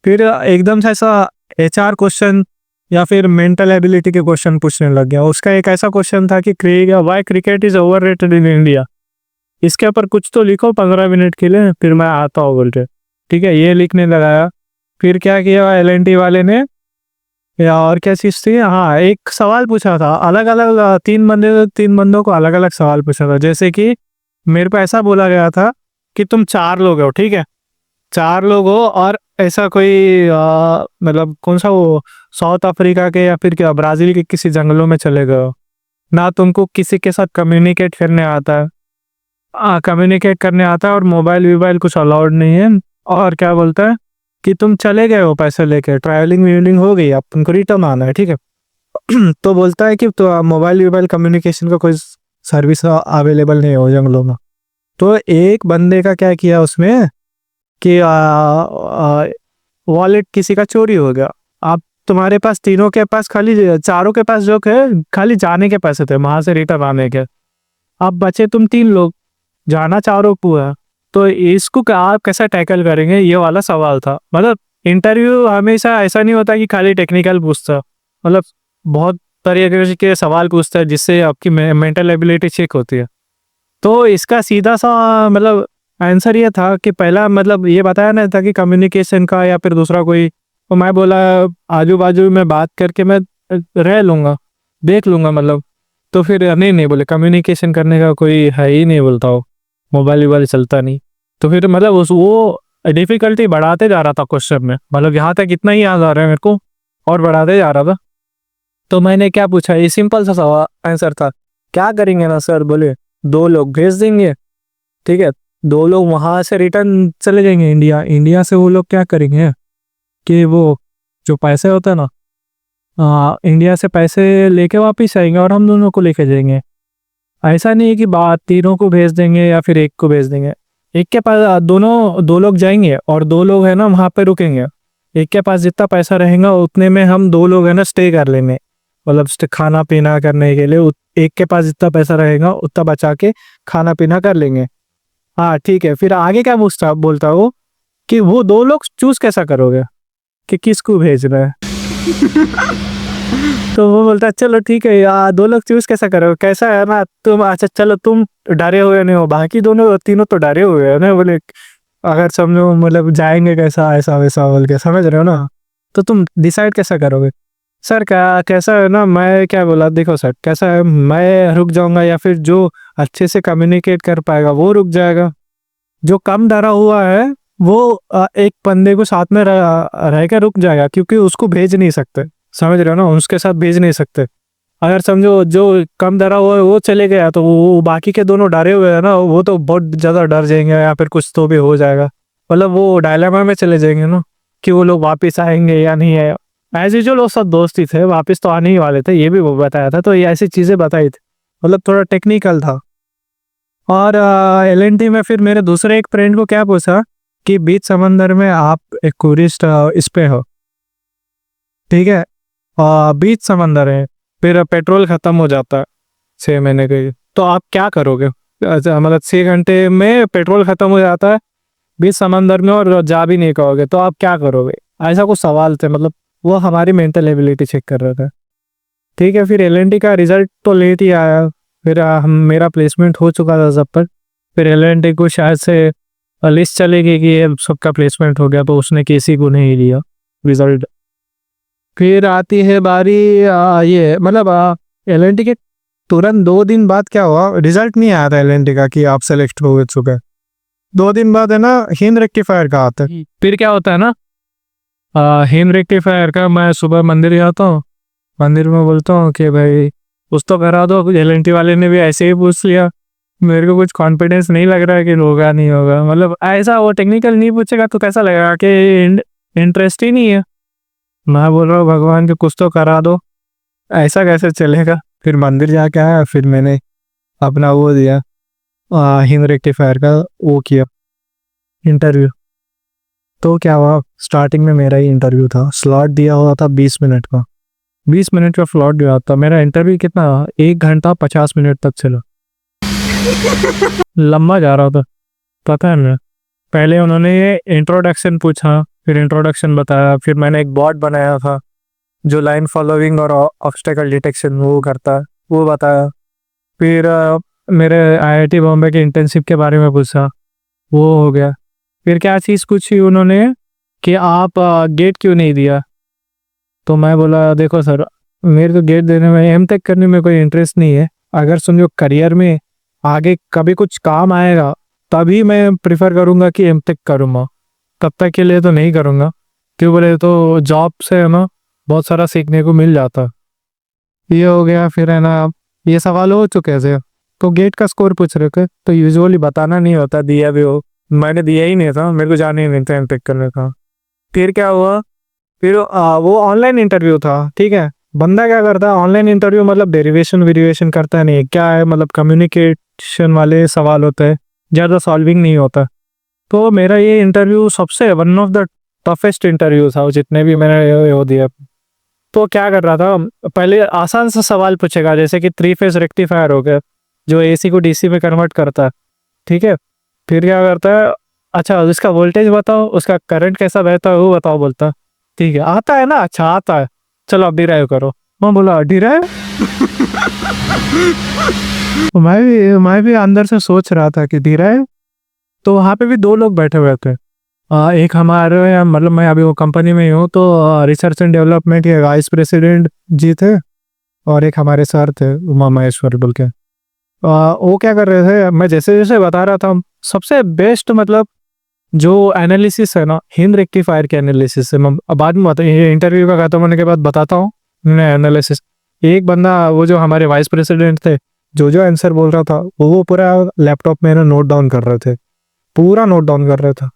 C: फिर एकदम से ऐसा HR क्वेश्चन या फिर मेंटल एबिलिटी के क्वेश्चन पूछने लग गया। उसका एक ऐसा क्वेश्चन था कि why cricket is overrated in India, इसके ऊपर कुछ तो लिखो 15 मिनट के लिए, फिर मैं आता हूँ बोल के, ठीक है, ये लिखने लगाया। फिर क्या किया LNT वाले ने, या और क्या चीज़ थी, हाँ एक सवाल पूछा था, अलग अलग 3 बंदों को अलग अलग सवाल पूछा था। जैसे कि मेरे को ऐसा बोला गया था कि तुम 4 लोग हो, ठीक है, 4 लोग हो और ऐसा कोई मतलब कौन सा वो साउथ अफ्रीका के या फिर क्या ब्राज़ील के किसी जंगलों में चले गए हो, ना तुमको किसी के साथ कम्युनिकेट करने आता है, कम्युनिकेट करने आता है और मोबाइल कुछ अलाउड नहीं है, और क्या बोलता है कि तुम चले गए हो पैसे लेके, ट्रैवलिंग हो गई, अब तुमको रिटर्न आना है, ठीक है। तो बोलता है कि तो मोबाइल कम्युनिकेशन का कोई सर्विस अवेलेबल नहीं हो जंगलों में। तो एक बंदे का क्या किया उसमें कि वॉलेट किसी का चोरी हो गया। अब तुम्हारे पास तीनों के पास, खाली 4 के पास जो है खाली जाने के पैसे थे, वहां से रिटर्न आने के। अब बचे तुम 3 लोग, जाना 4 को है, तो इसको आप कैसा टैकल करेंगे, ये वाला सवाल था। मतलब इंटरव्यू हमेशा ऐसा नहीं होता कि खाली टेक्निकल पूछता, मतलब बहुत तरीके के सवाल पूछता है जिससे आपकी मेंटल एबिलिटी चेक होती है। तो इसका सीधा सा मतलब आंसर ये था कि पहला मतलब ये बताया ना था कि कम्युनिकेशन का या फिर दूसरा कोई, तो मैं बोला आजू बाजू में बात करके मैं रह लूँगा, देख लूँगा मतलब। तो फिर नहीं बोले कम्युनिकेशन करने का कोई है ही नहीं, बोलता हो मोबाइल चलता नहीं। तो फिर मतलब वो डिफिकल्टी बढ़ाते जा रहा था क्वेश्चन में, मतलब यहाँ तक इतना ही याद आ रहा है मेरे को, और बढ़ाते जा रहा था। तो मैंने क्या पूछा, ये सिंपल सा सवाल आंसर था, क्या करेंगे ना सर, बोले 2 लोग भेज देंगे, ठीक है, 2 लोग वहां से रिटर्न चले जाएंगे इंडिया से वो लोग क्या करेंगे कि वो जो पैसे होते हैं ना, इंडिया से पैसे लेके वापिस आएंगे और हम दोनों को लेके जाएंगे। ऐसा नहीं है कि बात तीनों को भेज देंगे या फिर एक को भेज देंगे, एक के पास 2 लोग जाएंगे और 2 लोग है ना वहाँ पे रुकेंगे। एक के पास जितना पैसा रहेगा उतने में हम 2 लोग है ना स्टे कर लेंगे, मतलब खाना पीना करने के लिए एक के पास जितना पैसा रहेगा उतना बचा के खाना पीना कर लेंगे। हाँ ठीक है, फिर आगे क्या बोलता वो कि वो 2 लोग चूज कैसा करोगे कि किसको भेजना है। तो वो बोलता है चलो ठीक है यार, 2 लोग चूज कैसा करोगे, कैसा है ना तुम, अच्छा चलो तुम डरे हुए नहीं हो, बाकी तीनों तो डरे हुए हैं ना, बोले अगर समझो मतलब जाएंगे कैसा ऐसा वैसा बोल के, समझ रहे हो ना, तो तुम डिसाइड कैसा करोगे। सर कैसा है ना, मैं क्या बोला, देखो सर कैसा है, मैं रुक जाऊंगा या फिर जो अच्छे से कम्युनिकेट कर पाएगा वो रुक जाएगा, जो कम डरा हुआ है वो एक बंदे को साथ में रह कर रुक जाएगा, क्योंकि उसको भेज नहीं सकते, समझ रहे हो ना, उसके साथ भेज नहीं सकते। अगर समझो जो कम डरा हुआ है वो चले गया तो वो बाकी के दोनों डरे हुए हैं ना, वो तो बहुत ज़्यादा डर जाएंगे या फिर कुछ तो भी हो जाएगा, मतलब वो डायलेमा में चले जाएंगे ना कि वो लोग वापस आएंगे या नहीं है। एज यूजुअल वो सब दोस्त ही थे, वापस तो आने ही वाले थे, ये भी वो बताया था, तो ये ऐसी चीज़ें बताई थी, मतलब थोड़ा टेक्निकल था। और LNT में फिर मेरे दूसरे एक फ्रेंड को क्या पूछा कि बीच समंदर में आप एक टूरिस्ट इस पे हो, ठीक है, बीच समंदर है, फिर पेट्रोल ख़त्म हो जाता है 6 महीने के, तो आप क्या करोगे, मतलब 6 घंटे में पेट्रोल ख़त्म हो जाता है बीच समंदर में और जा भी नहीं कहोगे, तो आप क्या करोगे, ऐसा कुछ सवाल थे। मतलब वो हमारी मेंटल एबिलिटी चेक कर रहा था। ठीक है, फिर एलएनटी का रिजल्ट तो लेट ही आया। फिर हम मेरा प्लेसमेंट हो चुका था सब पर। फिर एलएनटी को शायद से लिस्ट चलेगी कि ये सबका प्लेसमेंट हो गया, तो उसने किसी को नहीं लिया रिजल्ट। फिर आती है बारी ये मतलब एलएनटी के तुरंत 2 दिन बाद क्या हुआ, रिजल्ट नहीं आया था एलएनटी का कि आप सेलेक्ट हो चुके हैं। 2 दिन बाद है ना हीन रेक्टिफायर का आता है। फिर क्या होता है ना, हीन रेक्टिफायर का मैं सुबह मंदिर जाता हूँ, मंदिर में बोलता हूँ कि भाई कुछ तो करा दो। एलएनटी वाले ने भी ऐसे ही पूछ लिया। मेरे को कुछ कॉन्फिडेंस नहीं लग रहा है कि होगा नहीं होगा, मतलब ऐसा वो टेक्निकल नहीं पूछेगा तो कैसा लगेगा कि इंटरेस्ट ही नहीं है। मैं बोल रहा हूँ भगवान के कुछ तो करा दो, ऐसा कैसे चलेगा। फिर मंदिर जाके आया, फिर मैंने अपना वो दिया हीन रेक्टिफायर का वो किया इंटरव्यू। तो क्या हुआ, स्टार्टिंग में मेरा ही इंटरव्यू था, स्लॉट दिया हुआ था 20 मिनट का। 20 मिनट का स्लॉट दिया था। मेरा इंटरव्यू कितना 1 घंटा 50 मिनट तक चला, लंबा जा रहा था, पता है ना। पहले उन्होंने इंट्रोडक्शन पूछा, फिर इंट्रोडक्शन बताया, फिर मैंने एक बॉट बनाया था जो लाइन फॉलोइंग और ऑब्स्टेकल डिटेक्शन वो करता है, वो बताया। फिर मेरे आईआईटी बॉम्बे के इंटर्नशिप के बारे में पूछा, वो हो गया। फिर क्या चीज़ पूछी उन्होंने कि आप गेट क्यों नहीं दिया। तो मैं बोला देखो सर, मेरे को गेट देने में एमटेक करने में कोई इंटरेस्ट नहीं है। अगर समझो करियर में आगे कभी कुछ काम आएगा तभी मैं प्रिफर करूँगा कि एमटेक करूँगा, तब तक के लिए तो नहीं करूँगा। क्यों बोले तो जॉब से है ना बहुत सारा सीखने को मिल जाता। ये हो गया। फिर है ना ये सवाल हो चुके थे, तो गेट का स्कोर पूछ रहे थे, तो यूजुअली बताना नहीं होता, दिया भी हो। मैंने दिया ही नहीं था, मेरे को जाने ही नहीं था एमटेक करने का। फिर क्या हुआ, फिर वो ऑनलाइन इंटरव्यू था। ठीक है, बंदा क्या करता है ऑनलाइन इंटरव्यू, मतलब डेरिवेशन वेरिएशन करता है नहीं, क्या है मतलब कम्युनिकेशन वाले सवाल होते हैं, ज़्यादा सॉल्विंग नहीं होता। तो मेरा ये इंटरव्यू सबसे one of the toughest interview था जितने भी मैंने वो दिया। तो क्या कर रहा था, पहले आसान सा सवाल पूछेगा, जैसे कि 3 फेज रेक्टिफायर हो गया जो एसी को डीसी में कन्वर्ट करता है। ठीक है, फिर क्या करता है, अच्छा उसका वोल्टेज बताओ, उसका करंट कैसा बहता है वो बताओ, बोलता ठीक है आता है ना, अच्छा आता है, चलो अब डिराइव करो। मैं बोला डिराइव मैं भी अंदर से सोच रहा था कि डिराइव। तो वहाँ पे भी 2 लोग बैठे हुए थे। एक हमारे मतलब मैं अभी वो कंपनी में ही हूँ, तो रिसर्च एंड डेवलपमेंट के वाइस प्रेसिडेंट जी थे, और एक हमारे सर थे उमा महेश्वरी बोल के। वो क्या कर रहे थे, मैं जैसे जैसे बता रहा था, सबसे बेस्ट मतलब जो एनालिसिस है ना हीन रेक्टिफायर के एनालिसिस है, मैं बाद में ये इंटरव्यू का खत्म होने के बाद बताता हूँ मैं एनालिसिस। एक बंदा वो जो हमारे वाइस प्रेसिडेंट थे, जो आंसर बोल रहा था वो पूरा लैपटॉप में ना नोट डाउन कर रहे थे, पूरा नोट डाउन कर रहे थे।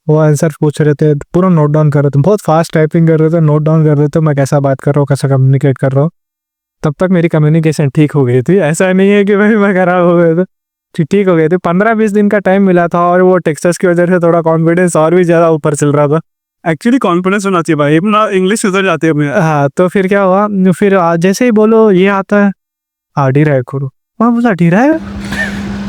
C: वो आंसर पूछ रहे थे, पूरा नोट डाउन कर रहे थे, बहुत फास्ट टाइपिंग कर रहे थे, नोट डाउन कर रहे थे मैं कैसा बात कर रहा हूँ, कैसा कम्युनिकेट कर रहा हूँ। तब तक मेरी कम्युनिकेशन ठीक हो गई थी, ऐसा नहीं है कि मैं खराब हो गया था, ठीक हो गई थी। 15-20 दिन का टाइम मिला था, और वो टेक्सास की वजह से थोड़ा कॉन्फिडेंस और भी ज़्यादा ऊपर चल रहा था।
A: एक्चुअली कॉन्फिडेंस होना चाहिए भाई, अपना इंग्लिश सुधर जाती है अपने।
C: हाँ, तो फिर क्या हुआ, फिर जैसे ही बोलो ये आता है डिराइव करो, मैं बोला डिराइव।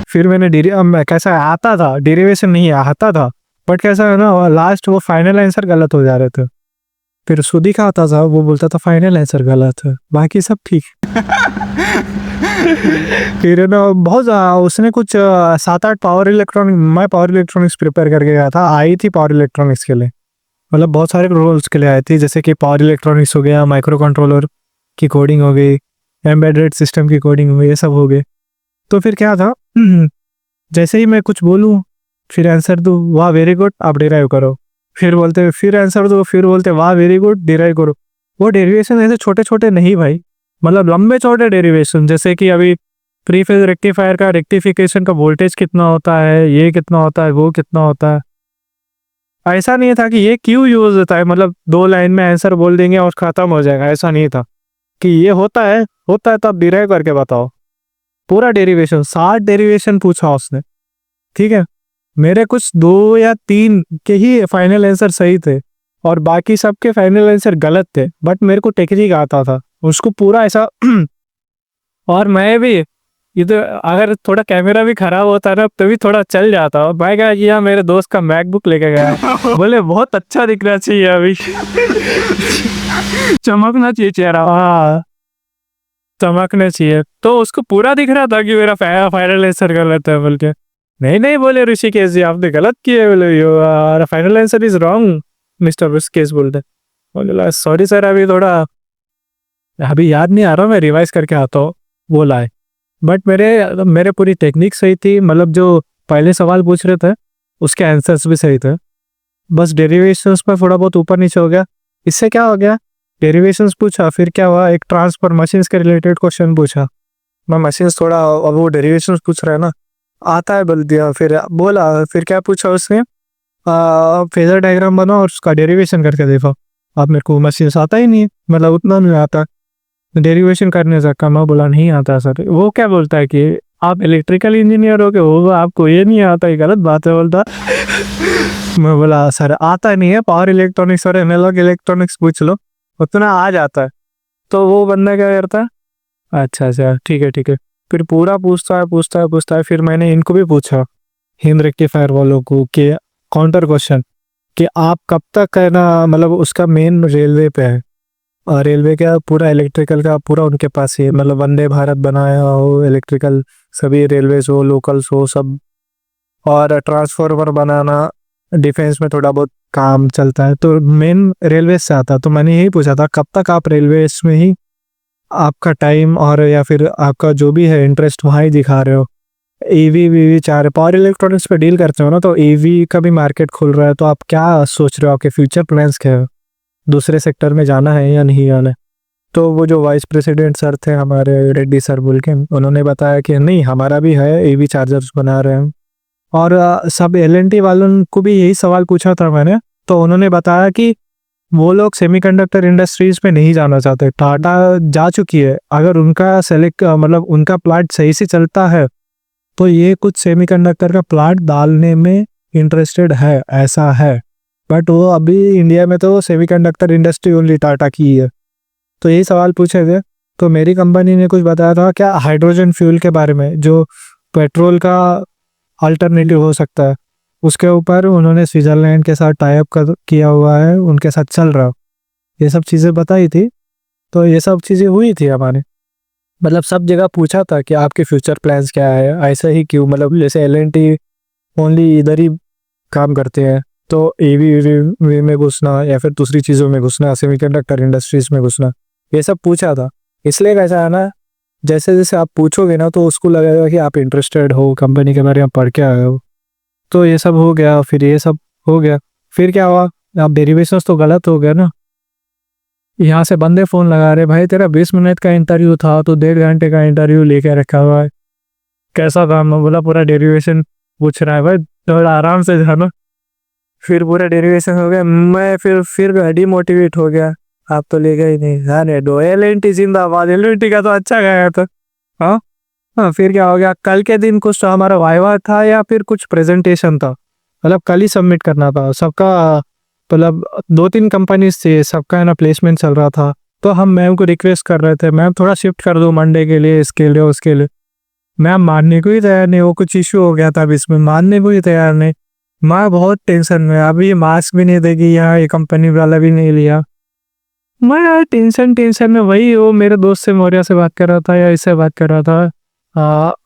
C: फिर मैंने कैसा आता था, डेरिवेशन नहीं आता था, बट कैसा है ना लास्ट वो फाइनल आंसर गलत हो जा रहे थे। फिर सुधी का आता था, वो बोलता था फाइनल आंसर गलत है, बाकी सब ठीक। फिर ना बहुत उसने कुछ 7-8 पावर इलेक्ट्रॉनिक, मैं पावर इलेक्ट्रॉनिक्स प्रिपेयर करके गया था, आई थी पावर इलेक्ट्रॉनिक्स के लिए, मतलब बहुत सारे रोल्स के लिए आई थी, जैसे कि पावर इलेक्ट्रॉनिक्स हो गया, माइक्रो कंट्रोलर की कोडिंग हो गई, एम्बेडेड सिस्टम की कोडिंग हो गई, ये सब हो गए। तो फिर क्या था, जैसे ही मैं कुछ बोलूँ फिर आंसर दूँ, वाह वेरी गुड आप डिराइव करो, फिर बोलते फिर आंसर दो, फिर बोलते वाह वेरी गुड डिराइव करो। वो डेरिवेशन ऐसे छोटे छोटे नहीं भाई, मतलब लंबे चौड़े डेरिवेशन, जैसे कि अभी प्री फेज रेक्टिफायर का रेक्टिफिकेशन का वोल्टेज कितना होता है, ये कितना होता है, वो कितना होता है। ऐसा नहीं था कि ये क्यों यूज होता है, मतलब 2 लाइन में आंसर बोल देंगे और खत्म हो जाएगा, ऐसा नहीं था कि ये होता है तो आप डिराइव करके बताओ। पूरा डेरिवेशन 60 डेरिवेशन पूछा उसने। ठीक है, मेरे कुछ 2 या 3 के ही फाइनल आंसर सही थे और बाकी सबके फाइनल आंसर गलत थे, बट मेरे को टेक्निक आता था उसको पूरा ऐसा। और मैं भी तो अगर थोड़ा कैमरा भी खराब होता ना तभी थोड़ा चल जाता। मैं कहा कि यार मेरे दोस्त का मैकबुक लेके गया, बोले बहुत अच्छा दिखना चाहिए अभी, चमकना चाहिए चेहरा, हाँ चमकना चाहिए। तो उसको पूरा दिख रहा था कि मेरा फाइनल आंसर गलत है बोल के। नहीं नहीं बोले ऋषिकेश जी आपने गलत किया, बोले your final answer is wrong mister Rishikesh बोलते। बोले सॉरी सर अभी थोड़ा अभी याद नहीं आ रहा, मैं रिवाइज करके आता हूँ, बोला है। बट मेरे पूरी टेक्निक सही थी, मतलब जो पहले सवाल पूछ रहे थे उसके आंसर्स भी सही थे, बस डेरिवेशंस पर थोड़ा बहुत ऊपर नीचे हो गया। इससे क्या हो गया, डेरिवेशंस पूछा, फिर क्या हुआ एक ट्रांसफर मशीन्स के रिलेटेड क्वेश्चन पूछा। मैं मशीन्स थोड़ा, अब वो डेरिवेशंस पूछ रहा है ना, आता है बोल दिया। फिर बोला, फिर क्या पूछा उसने, फेजर डायग्राम बनाओ और उसका डेरिवेशन करके देखो। अब मेरे को मशीन्स आता ही नहीं, मतलब उतना नहीं आता डेरिवेशन करने का। मैं बोला नहीं आता सर। वो क्या बोलता है कि आप इलेक्ट्रिकल इंजीनियर हो गए हो, आपको ये नहीं आता, ये गलत बात है बोलता। मैं बोला सर आता नहीं है, पावर इलेक्ट्रॉनिक्स और एनालॉग इलेक्ट्रॉनिक्स पूछ लो, उतना आ जाता है। तो वो बंदा क्या करता है, अच्छा अच्छा ठीक है ठीक है। फिर पूरा पूछता है। फिर मैंने इनको भी पूछा, हिंद रेक्टिफायर वालों को, कि काउंटर क्वेश्चन कि आप कब तक है ना, मतलब उसका मेन रेलवे पे है, और रेलवे का पूरा इलेक्ट्रिकल का पूरा उनके पास ही है, मतलब वंदे भारत बनाया हो, इलेक्ट्रिकल सभी रेलवेज हो, लोकल्स हो सब, और ट्रांसफार्मर बनाना, डिफेंस में थोड़ा बहुत काम चलता है, तो मेन रेलवे से आता। तो मैंने यही पूछा था कब तक आप रेलवे में ही आपका टाइम और या फिर आपका जो भी है इंटरेस्ट वहाँ ही दिखा रहे हो। ईवी वीवी चाह रहे, पावर इलेक्ट्रॉनिक्स पे डील करते हो ना, तो ईवी का भी मार्केट खुल रहा है, तो आप क्या सोच रहे हो, आपके फ्यूचर प्लान्स क्या है, दूसरे सेक्टर में जाना है या नहीं जाना है। तो वो जो वाइस प्रेसिडेंट सर थे हमारे, रेड्डी सर बोल के, उन्होंने बताया कि नहीं हमारा भी है, ईवी चार्जर्स बना रहे हैं। और सब एलएनटी वालों को भी यही सवाल पूछा था मैंने, तो उन्होंने बताया कि वो लोग सेमीकंडक्टर इंडस्ट्रीज में नहीं जाना चाहते, टाटा जा चुकी है। अगर उनका मतलब उनका प्लांट सही से चलता है तो ये कुछ सेमीकंडक्टर का प्लांट डालने में इंटरेस्टेड है, ऐसा है। बट वो अभी इंडिया में तो सेमीकंडक्टर इंडस्ट्री ओनली टाटा की है। तो यही सवाल पूछे थे। तो मेरी कंपनी ने कुछ बताया था क्या हाइड्रोजन फ्यूल के बारे में, जो पेट्रोल का अल्टरनेटिव हो सकता है, उसके ऊपर उन्होंने स्विट्जरलैंड के साथ टाई अप किया हुआ है, उनके साथ चल रहा, ये सब चीज़ें बताई थी। तो ये सब चीज़ें हुई थी हमारे, मतलब सब जगह पूछा था कि आपके फ्यूचर प्लान्स क्या है, ऐसा ही क्यों, मतलब जैसे एलएनटी ओनली इधर ही काम करते हैं, तो ईवी में घुसना या फिर दूसरी चीज़ों में घुसना, सेमीकंडक्टर इंडस्ट्रीज में घुसना, ये सब पूछा था। इसलिए कैसा है ना, जैसे जैसे आप पूछोगे ना तो उसको लगेगा कि आप इंटरेस्टेड हो, कंपनी के बारे में पढ़ के आए हो। तो ये सब हो गया, फिर ये सब हो गया, फिर क्या हुआ, आप डेरिवेशंस तो गलत हो गया ना। यहाँ से बंदे फ़ोन लगा रहे, भाई तेरा 20 मिनट का इंटरव्यू था तो 1.5 घंटे का इंटरव्यू लेके रखा हुआ है, कैसा था। मैं बोला पूरा डेरिवेशन पूछ रहा है, भाई थोड़ा आराम से जाना। फिर पूरा डेरिवेशन हो गया, मैं फिर डिमोटिवेट हो गया, आप तो ले गए ही नहीं, जाने दो, एलएनटी जिंदाबाद, एलएनटी का तो अच्छा गया था। हाँ हाँ, फिर क्या हो गया, कल के दिन कुछ तो हमारा वाइवा था या फिर कुछ प्रेजेंटेशन था, मतलब कल ही सबमिट करना था सबका, मतलब 2-3 कंपनीज थी, सबका है ना प्लेसमेंट चल रहा था। तो हम मैम को रिक्वेस्ट कर रहे थे, मैम थोड़ा शिफ्ट कर दो मंडे के लिए, इसके लिए उसके लिए। मैम मानने को ही तैयार नहीं, वो कुछ इशू हो गया था अभी इसमें, मानने को ही तैयार नहीं। मैं बहुत टेंशन में, अभी मास्क भी नहीं देगी यहाँ, ये कंपनी वाला भी नहीं लिया। मैं यार टेंशन में, वही वो मेरे दोस्त से मौर्या से बात कर रहा था या इससे बात कर रहा था,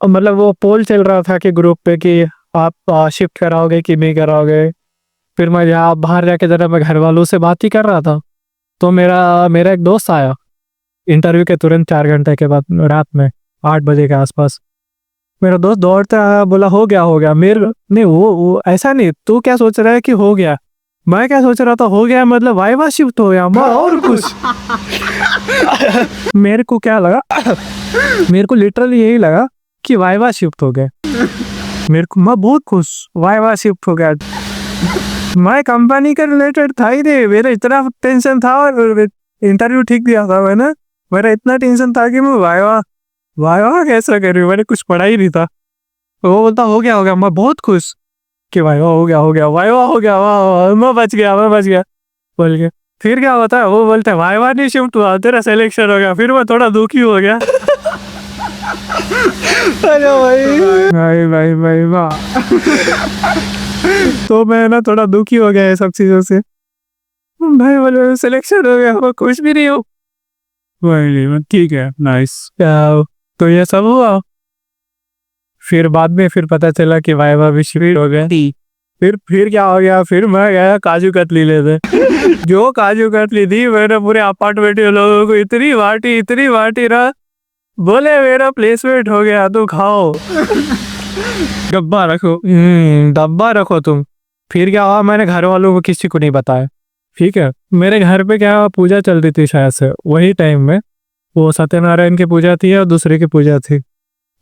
C: मतलब वो पोल चल रहा था कि ग्रुप पे कि आप शिफ्ट कराओगे कि नहीं कराओगे। फिर मैं यहाँ बाहर जाके जरा मैं घर वालों से बात ही कर रहा था, तो मेरा एक दोस्त आया इंटरव्यू के तुरंत 4 घंटे के बाद, रात में 8 बजे के आसपास। मेरा दोस्त दौड़ता आया, बोला हो गया। मेरे नहीं, वो ऐसा नहीं, तू क्या सोच रहा है कि हो गया, मैं क्या सोच रहा था हो गया मतलब वाइवा शिफ्ट हो गया, मैं और कुछ। मेरे को क्या लगा, मेरे को लिटरली यही लगा कि वाइवा शिफ्ट हो गया। मैं बहुत खुश, वाइवा शिफ्ट हो गया। मैं कंपनी के रिलेटेड था ही नहीं, मेरा इतना टेंशन था, और इंटरव्यू ठीक दिया था मैंने, मेरा इतना टेंशन था कि मैं वाइवा कैसा कर रही हूँ, मैंने कुछ पढ़ा ही नहीं था। वो बोलता हो गया, मैं बहुत खुश कि वाइवा हो गया, वाइवा हो गया, वाह मैं बच गया बोल के। फिर क्या होता है, वो बोलते हैं वाइवा नहीं शिफ्ट हुआ, तेरा सिलेक्शन हो गया। फिर मैं थोड़ा दुखी हो गया।
A: अरे भाई
C: भाई भाई भाई वाह। तो मैं ना थोड़ा दुखी हो गया ये सब चीज़ों से। भाई बोले सिलेक्शन हो गया, मैं खुश भी नहीं हूँ। वही ठीक है, नाइस। तो ये सब हुआ। फिर बाद में फिर पता चला कि वाइवा भी शुरू हो गया। फिर क्या हो गया, फिर मैं गया काजू कतली लेते। जो काजू कतली दी मैंने पूरे अपार्टमेंट के लोगों को इतनी बांटी ना, बोले मेरा प्लेसमेंट हो गया, तू खाओ। डब्बा रखो, डब्बा रखो तुम। फिर क्या हुआ, मैंने घर वालों को किसी को नहीं बताया। ठीक है, मेरे घर पे क्या पूजा चल रही थी शायद से वही टाइम में, वो सत्यनारायण की पूजा थी और दूसरे की पूजा थी।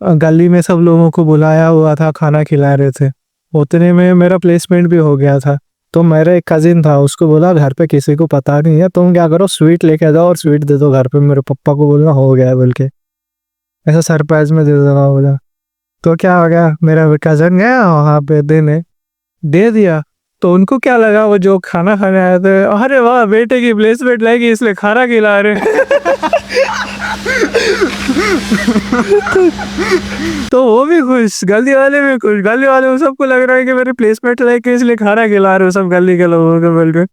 C: गली में सब लोगों को बुलाया हुआ था, खाना खिला रहे थे। उतने में मेरा प्लेसमेंट भी हो गया था। तो मेरा एक कजिन था, उसको बोला घर पे किसी को पता नहीं है, तुम क्या करो स्वीट लेके जाओ और स्वीट दे दो घर पे, मेरे पापा को बोलना हो गया है बोल के, ऐसा सरप्राइज में दे देना बोला। तो क्या हो गया, मेरा कजन गया वहाँ पे देने, दे दिया। तो उनको क्या लगा, वो जो खाना खाने आए थे, अरे वाह बेटे की प्लेसमेंट लगी इसलिए खाना खिला रहे। तो वो भी खुश, गली वाले भी खुश, गली वाले को सबको लग रहा है कि मेरी प्लेसमेंट लेके इसलिए खाना खिला रहे हो सब गली के लोगों को बोल के।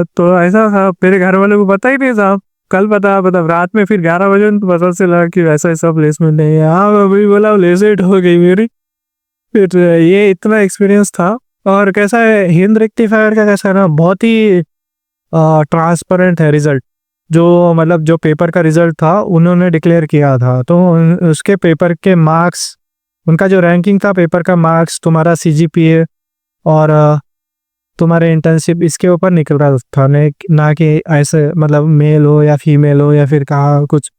C: तो ऐसा था, मेरे घर वालों को पता ही नहीं था। कल पता मतलब रात में फिर 11 बजे तो पता चला कि ऐसा ऐसा प्लेसमेंट नहीं है। हाँ मैं भी बोला प्लेसमेंट हो गई मेरी। फिर ये इतना एक्सपीरियंस था। और कैसा है हिंद रेक्टिफायर का, कैसा है ना, बहुत ही ट्रांसपेरेंट है रिजल्ट। जो मतलब जो पेपर का रिजल्ट था उन्होंने डिक्लेयर किया था, तो उसके पेपर के मार्क्स, उनका जो रैंकिंग था पेपर का मार्क्स, तुम्हारा CGPA और तुम्हारे इंटर्नशिप, इसके ऊपर निकल रहा था, ना कि ऐसे मतलब मेल हो या फीमेल हो या फिर कहाँ कुछ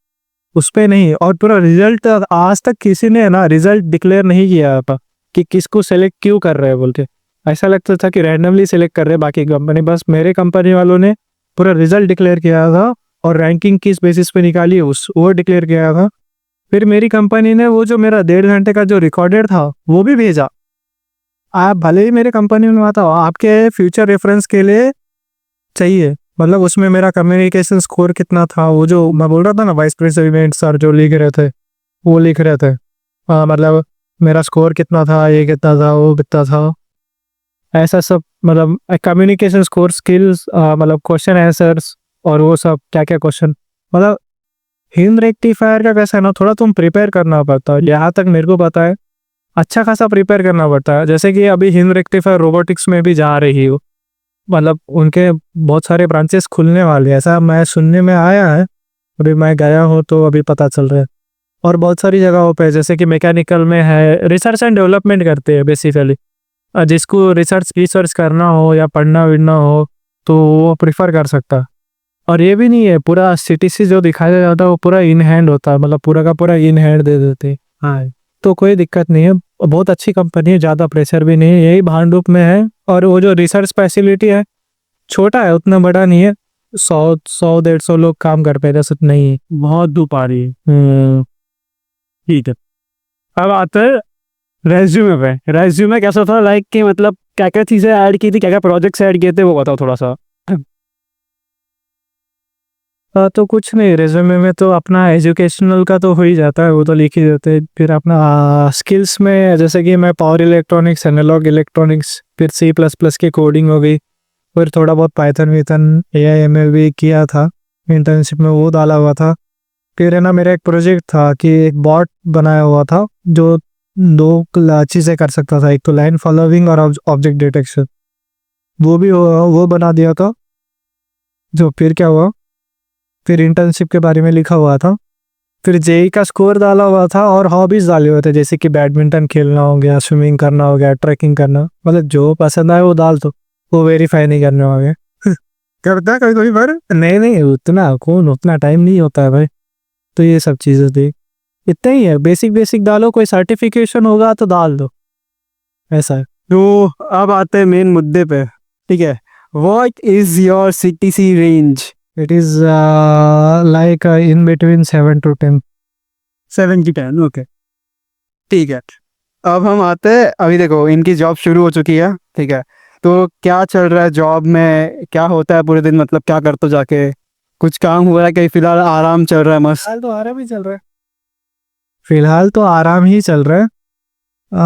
C: उस पे नहीं। और पूरा रिजल्ट आज तक किसी ने ना रिजल्ट डिक्लेयर नहीं किया था कि किसको सेलेक्ट क्यों कर रहे हैं बोल के। ऐसा लगता था कि रैंडमली सेलेक्ट कर रहे हैं बाकी कंपनी, बस मेरे कंपनी वालों ने पूरा रिजल्ट डिक्लेयर किया था और रैंकिंग किस बेसिस पे निकाली वो डिक्लेयर किया था। फिर मेरी कंपनी ने वो जो मेरा 1.5 घंटे का जो रिकॉर्डेड था वो भी भेजा। आप भले ही मेरे कंपनी में आता हो, आपके फ्यूचर रेफरेंस के लिए चाहिए। मतलब उसमें मेरा कम्युनिकेशन स्कोर कितना था, वो जो मैं बोल रहा था ना वाइस प्रेसिडेंट सर जो लिख रहे थे, वो लिख रहे थे। मतलब मेरा स्कोर कितना था, ये कितना था, वो कितना था, ऐसा सब। मतलब कम्युनिकेशन स्कोर, स्किल्स, मतलब क्वेश्चन आंसर्स और वो सब क्या क्या क्वेश्चन। मतलब हिंद रेक्टिफायर का कैसा है ना, थोड़ा तुम प्रिपेयर करना पड़ता है। यहाँ तक मेरे को पता है अच्छा खासा प्रिपेयर करना पड़ता है। जैसे कि अभी हिंद रेक्टिफायर रोबोटिक्स में भी जा रही हो, मतलब उनके बहुत सारे ब्रांचेस खुलने वाले, ऐसा मैं सुनने में आया है। अभी मैं गया हूँ तो अभी पता चल रहा है। और बहुत सारी जगहों पे जैसे कि मैकेनिकल में है, रिसर्च एंड डेवलपमेंट करते हैं बेसिकली। जिसको रिसर्च करना हो या पढ़ना विढ़ना हो तो वो प्रिफर कर सकता है। और ये भी नहीं है पूरा CTC जो दिखाया जाता है वो पूरा इन हैंड होता है, मतलब पूरा का पूरा इन हैंड दे देते हैं। हाँ, तो कोई दिक्कत नहीं है, बहुत अच्छी कंपनी है, ज़्यादा प्रेशर भी नहीं है, यही भांडुप में है। और वो जो रिसर्च फैसिलिटी है छोटा है, उतना बड़ा नहीं है। 100-150 लोग काम कर पे, जैसे नहीं है, बहुत धूप आ रही है। ठीक है,
A: अब आते हैं रेज्यूमे पे। रेज्यूमे कैसा था, लाइक कि मतलब क्या क्या चीज़ें ऐड की थी, क्या क्या प्रोजेक्ट्स ऐड किए थे, वो बताओ थोड़ा सा।
C: तो कुछ नहीं, रेज्यूमे में तो अपना एजुकेशनल का तो हो ही जाता है, वो तो लिख ही देते हैं। फिर अपना स्किल्स में जैसे कि मैं पावर इलेक्ट्रॉनिक्स, एनालॉग इलेक्ट्रॉनिक्स, फिर C++ की कोडिंग हो गई, फिर थोड़ा बहुत पाइथन वीथन AI ML भी किया था इंटर्नशिप में, वो डाला हुआ था। फिर है ना मेरा एक प्रोजेक्ट था कि एक बॉट बनाया हुआ था जो 2 चीज़ें कर सकता था, एक तो लाइन फॉलोइंग और ऑब्जेक्ट डिटेक्शन, वो बना दिया था। जो फिर क्या हुआ, फिर इंटर्नशिप के बारे में लिखा हुआ था, फिर JEE का स्कोर डाला हुआ था और हॉबीज डाले हुए थे, जैसे कि बैडमिंटन खेलना हो गया, स्विमिंग करना हो गया, ट्रैकिंग करना, मतलब जो पसंद आए वो डाल दो, वो वेरीफाई नहीं करने होंगे। करता है कभी कभी, पर नहीं उतना टाइम नहीं होता है भाई। तो ये सब चीज़ें थी, इतना ही है, बेसिक डालो, कोई सर्टिफिकेशन होगा तो डाल दो, ऐसा है।
A: तो अब आते हैं मेन मुद्दे पे, ठीक है। What is your CTC range?
C: It is like in between 7 to 10।
A: 7 की 10, ओके, ठीक है। अब हम आते हैं, अभी देखो इनकी जॉब शुरू हो चुकी है, ठीक है। तो क्या चल रहा है जॉब में, क्या होता है पूरे दिन, मतलब क्या करते हो जाके, कुछ काम हुआ है कि फिलहाल आराम चल रहा है मस्त?
C: हाल तो आराम ही चल रहा है। फिलहाल तो आराम ही चल रहा है।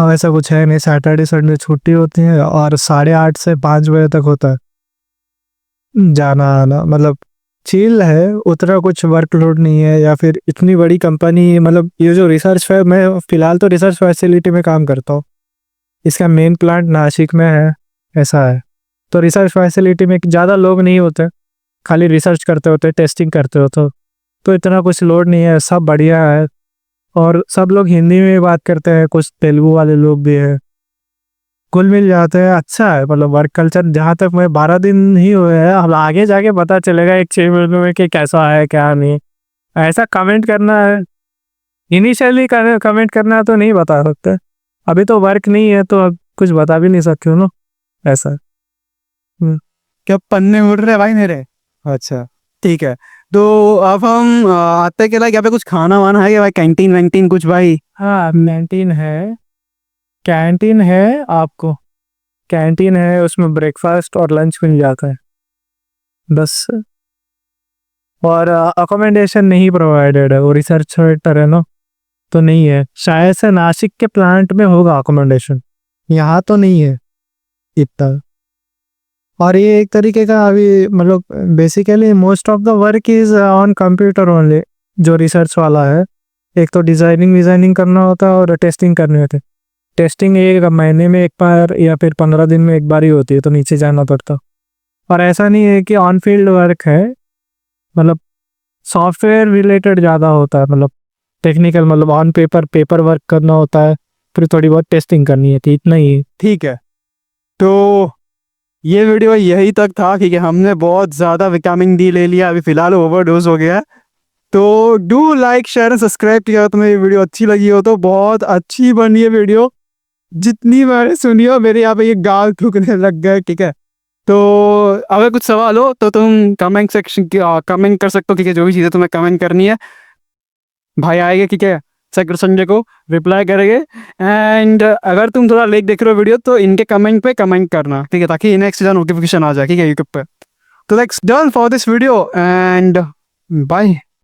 C: वैसा कुछ है नहीं, सैटरडे संडे छुट्टी होती है और 8:30 से 5 बजे तक होता है जाना आना, मतलब चिल है, उतना कुछ वर्कलोड नहीं है। या फिर इतनी बड़ी कंपनी, मतलब ये जो रिसर्च है, मैं फिलहाल तो रिसर्च फैसिलिटी में काम करता हूँ, इसका मेन प्लांट नासिक में है, ऐसा है। तो रिसर्च फैसिलिटी में ज़्यादा लोग नहीं होते, खाली रिसर्च करते होते, टेस्टिंग करते होते, तो इतना कुछ लोड नहीं है, सब बढ़िया है। और सब लोग हिंदी में बात करते हैं, कुछ तेलुगु वाले लोग भी हैं, कुल मिल जाते हैं, अच्छा है। मतलब वर्क कल्चर, जहाँ तक मैं 12 दिन ही हुए हैं, अब आगे जाके पता चलेगा 1-6 महीनों में कि कैसा है क्या नहीं। ऐसा कमेंट करना है, इनिशियली कमेंट करना है तो नहीं बता सकते, अभी तो वर्क नहीं है तो अब कुछ बता भी नहीं सकते हो ना, ऐसा है।
A: क्या पन्ने उड़ रहे भाई मेरे। अच्छा ठीक है, तो अब हम आते के लाइक यहाँ पे कुछ खाना वाना है क्या भाई, कैंटीन वैंटीन कुछ भाई?
C: हाँ कैंटीन है, कैंटीन है, आपको कैंटीन है, उसमें ब्रेकफास्ट और लंच मिल जाता है बस। और अकोमोडेशन नहीं प्रोवाइडेड है, वो रिसर्च सेंटर है ना, तो नहीं है। शायद से नासिक के प्लांट में होगा अकोमोडेशन, यहाँ तो नहीं है इतना। और ये एक तरीके का अभी, मतलब basically most of the work is on computer only, जो रिसर्च वाला है। एक तो डिज़ाइनिंग करना होता है और टेस्टिंग करने होते। टेस्टिंग एक महीने में एक बार या फिर 15 दिन में एक बार ही होती है, तो नीचे जाना पड़ता। और ऐसा नहीं है कि ऑन फील्ड वर्क है, मतलब सॉफ्टवेयर रिलेटेड ज़्यादा होता है, मतलब टेक्निकल, मतलब ऑन पेपर वर्क करना होता है, फिर थोड़ी बहुत टेस्टिंग करनी है, तो इतना ही है।
A: ठीक है, तो ये वीडियो यही तक था, ठीक है। हमने बहुत ज़्यादा विटामिन डी ले लिया, अभी फ़िलहाल ओवरडोज हो गया है। तो do like share and subscribe किया, तुम्हें ये वीडियो अच्छी लगी हो तो। बहुत अच्छी बनी है वीडियो, जितनी मैंने सुनी हो मेरे यहाँ पे ये गाल थूकने लग गए, ठीक है। तो अगर कुछ सवाल हो तो तुम कमेंट सेक्शन कमेंट कर सकते हो, ठीक है। जो भी चीज़ें तुम्हें कमेंट करनी है, भाई आएंगे, ठीक है, सैटरडे संडे को रिप्लाई करेंगे। एंड अगर तुम थोड़ा लेट देख रहे हो वीडियो तो इनके कमेंट पे कमेंट करना, ठीक है, ताकि नेक्स्ट सीधा नोटिफिकेशन आ जाए, ठीक है, यूट्यूब पे। तो that's done for this video and bye.